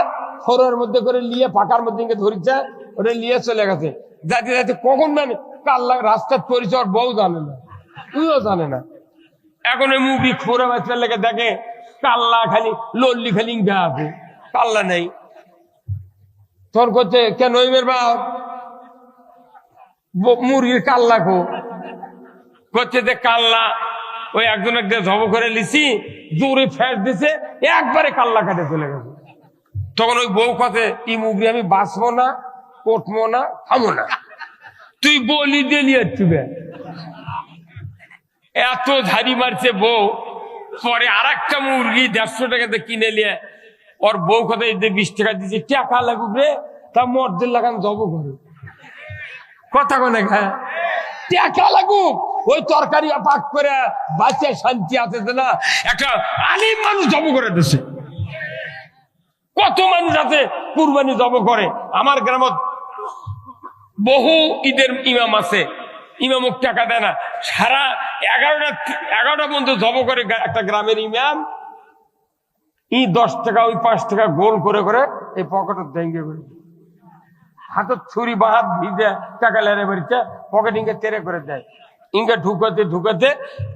খোরের মধ্যে করে নিয়ে পাকার মধ্যে ধরিছে, ওটা নিয়ে চলে গেছে। যাতে যাতে কখন মানে কাল্লা রাস্তার পরিচয় বউ জানে না, তুইও জানে না। এখন এই মুভি খোরে বাচ্চার লেগে দেখে কাল্লা খালি লল্লি খালি ইঙ্গা আছে, কাল্লা নেই। তোর করছে কেন ইমের বাপ মুরগির কাল্লা করছে যে কাল্লা ওই একজন একদিন জব করে লিছি, জোরে ফ্যাস দিছে, একবারে কাল্লা কাটে চলে গেছে। তখন ওই বউ কথা, ই মুগরি আমি বাঁচবো না, কটবো না, থামো না, তুই বলি দিলি এত ঝাড়ি মারছে বউ। পরে আর একটা মুরগি 150 টাকাতে কিনে নিয়ে ওর বউ কথা 20 টাকা দিচ্ছে, টাকা লাগুক রে, তা মর্দের লাগান জব করে কথা কোনে খায়, টাকা লাগুক, ওই তরকারি পাক করে বাঁচে শান্তি আছে না। একটা আলিম মানুষ জব করে দিচ্ছে, কত মানুষ আছে কুরবানি জব করে। আমার গ্রামত বহু ঈদের ইমাম আছে, ইমামক টাকা দেয় না, সারা 11টা পর্যন্ত জব করে একটা গ্রামের ইমাম। 10 টাকা ওই 5 টাকা গোল করে করে এই পকেটের ভেঙে করে হাতের ছুরি বা হাত ভিজে টাকা লেরে বেরিয়েছে, পকেট ইঙ্গে তেরে করে দেয়। ইঙ্গে ঢুকাতে ঢুকাতে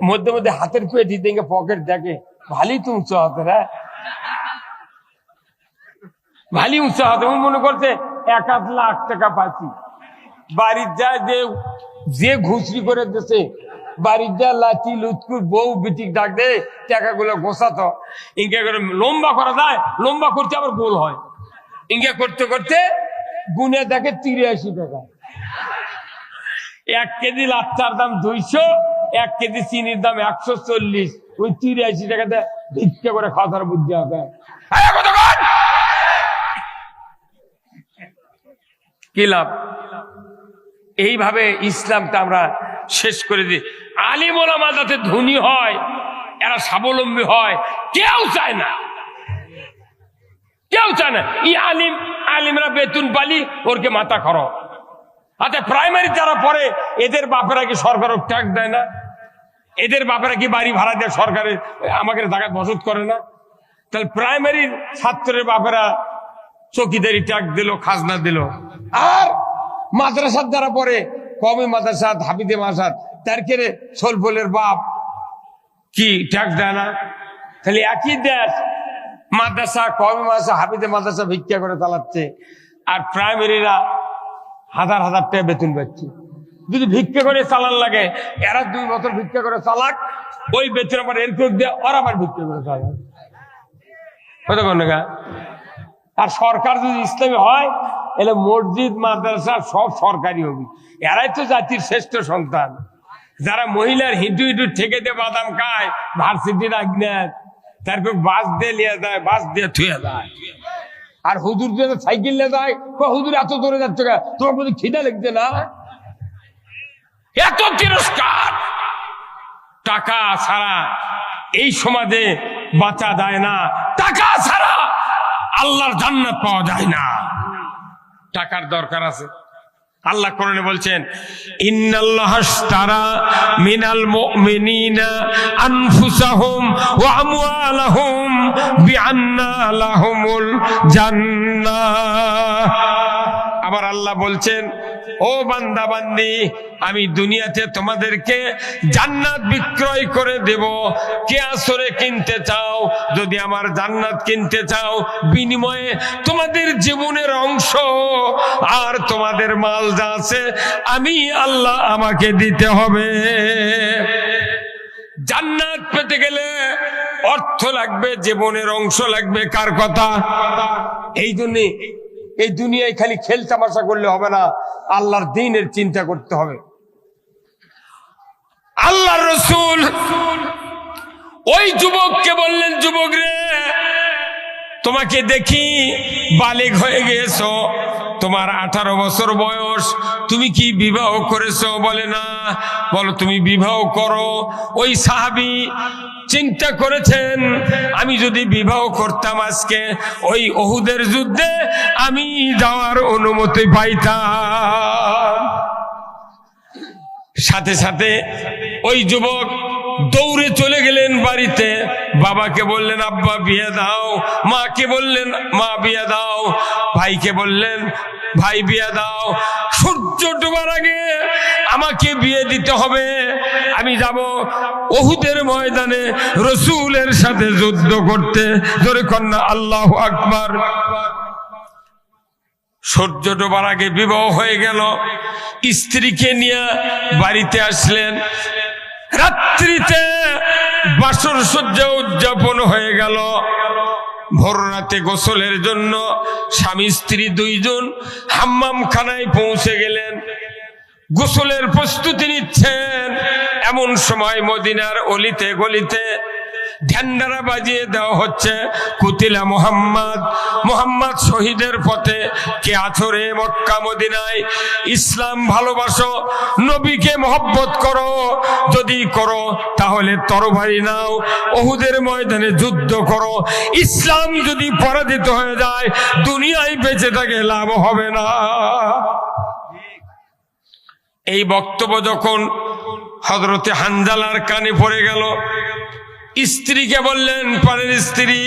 মধ্যে মধ্যে হাতের পেয়ে দিতে ইঙ্গে পকেট দেখে, ভালি তো উঁচু হাতে, হ্যাঁ ভালি উঁচু হাতে। মনে করছে 1-8 লাখ টাকা পাচ্ছি। বাড়ির যায় যে ঘুষরি করে দিচ্ছে, বাড়ির যা লাঠি লুৎকুর বউ বিটিক ডাক দে, টাকাগুলো গোছাতো। ইঙ্গে করে লম্বা করা যায়, লম্বা করতে আবার গোল হয়। ইঙ্গে করতে করতে গুনে দেখে 83 টাকা। 1 কেজি লাচ্চার দাম 200, 1 কেজি চিনির দাম 140। ওই 83 টাকাতে ভিক্ষা করে খাওয়ার বুদ্ধি হবে। কি লাভ? এইভাবে ইসলামটা আমরা শেষ করে দিই। আলিম ওলামা যাতে ধনী হয়, এরা স্বাবলম্বী হয়, কেউ চায় না, কেউ চায় না। আলিমরা বেতন পালি ওরকে মাথা খরচ। আচ্ছা প্রাইমারি যারা পড়ে এদের বাপেরা কি সরকার ট্যাক্স দেয় না? এদের বাপেরা কি বাড়ি ভাড়া দেয় সরকারের, আমাকে জায়গায় বসত করে না? তাহলে প্রাইমারির ছাত্রের বাপেরা চকিদারি ট্যাক্স দিল, খাজনা দিল। আর মাদ্রাসার যারা পড়ে, কমে মাদ্রাসা হাফিজে মাদ্রাসা, তার কেড়ে সোলফলের বাপ কি ট্যাক্স দেয় না? তাহলে একই দেশ মাদ্রাসা, কমে মাদ্রাসা, হাফিজে মাদ্রাসা ভিক্ষা করে চালাচ্ছে, আর প্রাইমারিরা 1000 টাকা বেতন পাচ্ছে। যদি ভিক্ষা করে চালান লাগে, এরা 2 বছর ভিক্ষা করে চালাক, ওই বেতন আবার এরকম দিয়ে ওরা আবার ভিক্ষা করে চালাক। আর সরকার যদি ইসলামী হয়, এলে মসজিদ মাদ্রাসা সব সরকারি হবে। এরাই তো জাতির শ্রেষ্ঠ সন্তান। যারা মহিলার হিঁটু হিঁটু ঠেকে দিয়ে বাদাম খায়, ভার্সিটির আজ্ঞাত, তারপর বাস দিয়ে নিয়ে যায়, বাস দিয়ে থুয়ে যায়। আর হুজুর যদি সাইকেল নিয়ে যায়, হুজুর এত দূরে যাচ্ছে, তোমার প্রতি খিদা লাগছে না? এত তিরস্কার। টাকা ছাড়া এই সমাজে বাঁচা যায় না, টাকা ছাড়া আল্লাহর জান্নাত পাওয়া যায় না। টাকার দরকার আছে। আল্লাহ কোরআনে বলছেন, ইন্নাল্লাহাশতারা মিনাল মুমিনিনা আনফুসাহুম ওয়া আমওয়ালাহুম বিআন্না লাহুমুল জান্নাহ। আবার আল্লাহ বলছেন, ও বান্দা বান্দি, আমি দুনিয়াতে তোমাদেরকে জান্নাত বিক্রয় করে দেব। কে আসরে কিনতে চাও? যদি আমার জান্নাত কিনতে চাও, বিনিময়ে তোমাদের জীবনের অংশ আর তোমাদের মাল যা আছে আমি আল্লাহ আমাকে দিতে হবে। জান্নাত পেতে গেলে অর্থ লাগবে, জীবনের অংশ লাগবে। কার কথা? এই জন্য এই দুনিয়ায় খালি খেল তামাশা করলে হবে না, আল্লাহর দ্বীনের চিন্তা করতে হবে। আল্লাহর রাসূল ওই যুবককে বললেন, যুবক রে, তোমাকে দেখি বালিগ হয়ে গেছো, তোমার 18 বছর বয়স, তুমি কি বিবাহ করেছো? বলে না। বলো তুমি বিবাহ করো। ওই সাহাবী চিন্তা করেছেন, আমি যদি বিবাহ করতাম আজকে ওই উহুদের যুদ্ধে আমি যাওয়ার অনুমতি পাইতাম। সাথে সাথে ওই যুবক দৌড়ে চলে গেলেন বাড়িতে। বাবাকে বললেন আব্বা বিয়ে দাও, মাকে বললেন মা বিয়ে দাও, ভাইকে বললেন ভাই বিয়ে দাও। সূর্য ডোবার আগে আমাকে বিয়ে দিতে হবে, আমি যাব উহুদের ময়দানে রাসূলের সাথে যুদ্ধ করতে। জোরে কন্যা আল্লাহু আকবার। সূর্য ডোবার আগে বিবাহ হয়ে গেল। স্ত্রীকে নিয়ে বাড়িতে আসলেন। রাত্রিতে বাসর সজ্জা উদযাপন হয়ে গেল। ভোর রাতে গোসলের জন্য স্বামী স্ত্রী দুইজন হাম্মাম খানায় পৌঁছে গেলেন। গোসলের প্রস্তুতি নিচ্ছেন। এমন সময় মদিনার অলিতে গলিতে ঢ্যান্ডারা বাজিয়ে দেওয়া হচ্ছে, কুতিলা মুহাম্মদ, মুহাম্মদ শহীদের পথে। কে আছো রে মক্কা মদিনায়? ইসলাম ভালোবাসো, নবীকে মহব্বত করো, যদি করো তাহলে তরবারি নাও, উহুদের ময়দানে যুদ্ধ করো। ইসলাম যদি পরাজিত হয়ে যায় দুনিয়ায় বেঁচে থাকে লাভ হবে না। এই বক্তব্য যখন হযরতে হানজালার কানে পড়ে গেল, স্ত্রীকে বললেন প্রাণের স্ত্রী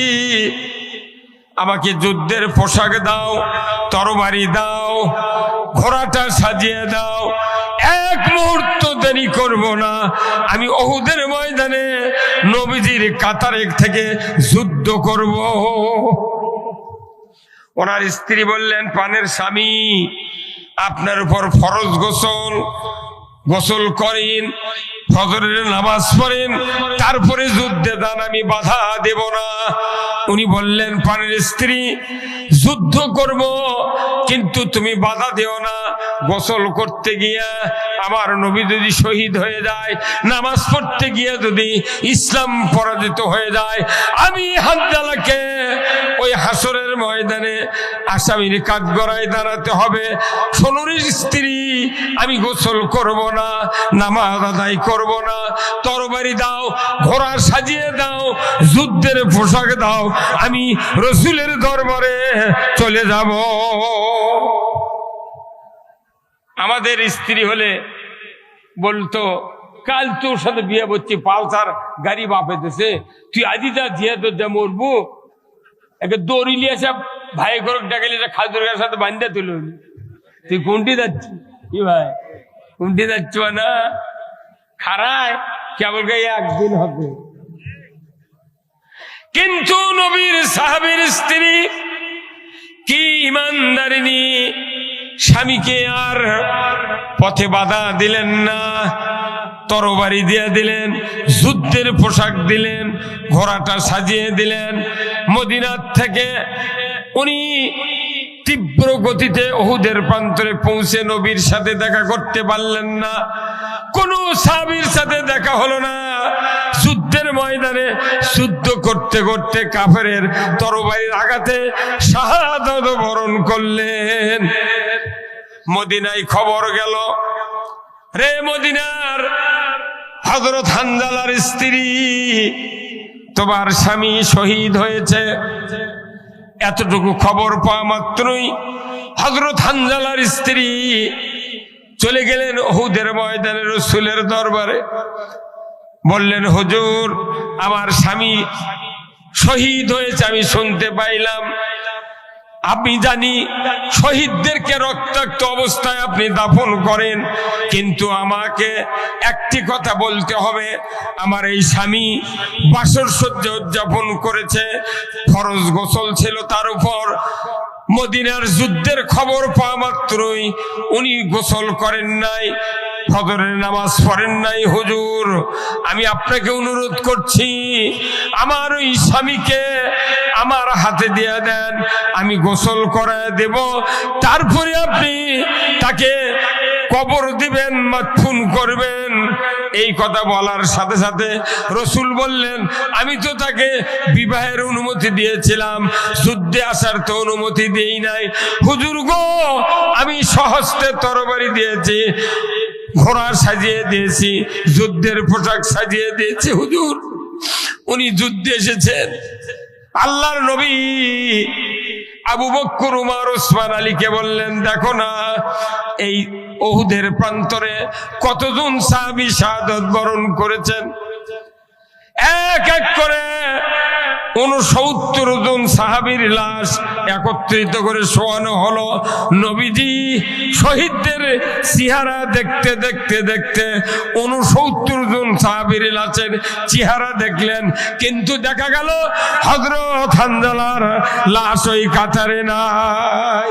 আমাকে যুদ্ধের পোশাক দাও, তরবারি দাও, ঘোড়াটা সাজিয়ে দাও, এক মুহূর্ত দেরি করব না, আমি উহুদের ময়দানে নবীজির কাতারে থেকে যুদ্ধ করব। ওনার স্ত্রী বললেন প্রাণের স্বামী আপনার উপর ফরজ গোসল করেন, ফজরের নামাজ পড়েন, তারপরে যুদ্ধে দান, আমি বাধা দেব না। উনি বললেন প্রাণের স্ত্রী যুদ্ধ করব কিন্তু তুমি বাধা দিও না। গোসল করতে গিয়া আমার নবী যদি শহীদ হয়ে যায়, নামাজ পড়তে গিয়া যদি ইসলাম পরাজিত হয়ে যায়, আমি হানজালাকে ওই হাসরের ময়দানে আসামির কাঠগড়ায় দাঁড়াতে হবে। সোনুর স্ত্রী আমি গোসল করব না, নামাজ আদায় করব না, তরবারি দাও, ঘোড়া সাজিয়ে দাও, যুদ্ধের পোশাক দাও, আমি রাসূলের দরবারে চলে যাব। আমাদের স্ত্রী হলে বলতো কাল তোর সাথে বিয়ে করছি, পালসার গাড়ি বাপে দেশে, তুই আজি যা জিয়া তোর যা মরবো, একে দড়ি নিয়ে এসে ভাই করে ডাকালি খাজুরের সাথে বান্ধা তুল। তুই কোনটি যাচ্ছি কি ভাই, কোনটি যাচ্ছ না খারায় কেবল গায়ে একদিন হবে। কিন্তু নবীর সাহাবীর স্ত্রী কি ইমানদারিনী, স্বামীকে আর পথে বাধা দিলেন না, তরবারি দিয়ে দিলেন, যুদ্ধের পোশাক দিলেন, ঘোড়াটা সাজিয়ে দিলেন। মদিনার থেকে উনি তীব্র গতিতে উহুদের প্রান্তরে পৌঁছে নবীর সাথে দেখা করতে পারলেন না, কোন সাহাবীর সাথে দেখা হলো না। যুদ্ধের ময়দানে যুদ্ধ করতে করতে কাফেরের তরবারির আঘাতে শাহাদাত বরণ করলেন। মদিনায় খবর গেল, রে মদিনার হযরত হানজালার স্ত্রী, তোমার স্বামী শহীদ হয়েছে। এতটুকু খবর পাওয়া মাত্রই হযরত হানজালার স্ত্রী চলে গেলেন উহুদের ময়দানে রাসূলের দরবারে। বললেন হুজুর আমার স্বামী শহীদ হয়েছে, আমি শুনতে পাইলাম। আমি জানি শহীদদেরকে রক্তাক্ত অবস্থায় আপনি দাফন করেন, কিন্তু আমাকে একটি কথা বলতে হবে, আমার এই স্বামী বাসর সজ্জা উদযাপন করেছে, ফরজ গোসল ছিল তার উপর। মদিনার যুদ্ধের খবর পাওয়া মাত্রই উনি গোসল করেন নাই, ফজরের নামাজ পড়েন নাই। হুজুর আমি আপনাকে অনুরোধ করছি আমার ওই স্বামীকে আমার হাতে দিয়ে দেন, আমি গোসল করায় দেব, তারপরে আপনি তাকে কবর দিবেন, মাদফুন করবেন। এই কথা বলার সাথে সাথে রাসূল বললেন আমি তো তাকে বিবাহের অনুমতি দিয়েছিলাম, যুদ্ধে আসার তো অনুমতি দেই নাই। হুজুর গো আমি সহস্তে তরবারি দিয়েছি, ঘোড়া সাজিয়ে দিয়েছি, যুদ্ধের পোশাক সাজিয়ে দিয়েছি। হুজুর উনি যুদ্ধে এসেছেন। আল্লাহর নবী আবু বকর, উমর, ওসমান আলীকে বললেন দেখো না এই উহুদের প্রান্তরে কতজন সাহাবী শাহাদাত বরণ করেছেন। এক এক করে 69 জন সাহাবীর লাশ একত্রিত করে শোয়ানো হলো। নবীজি শহীদদের চেহারা দেখতে দেখতে দেখতে 69 জন সাহাবীর লাশের চেহারা দেখলেন, কিন্তু দেখা গেল হযরত হানজালার লাশ ওই কাতারে নাই।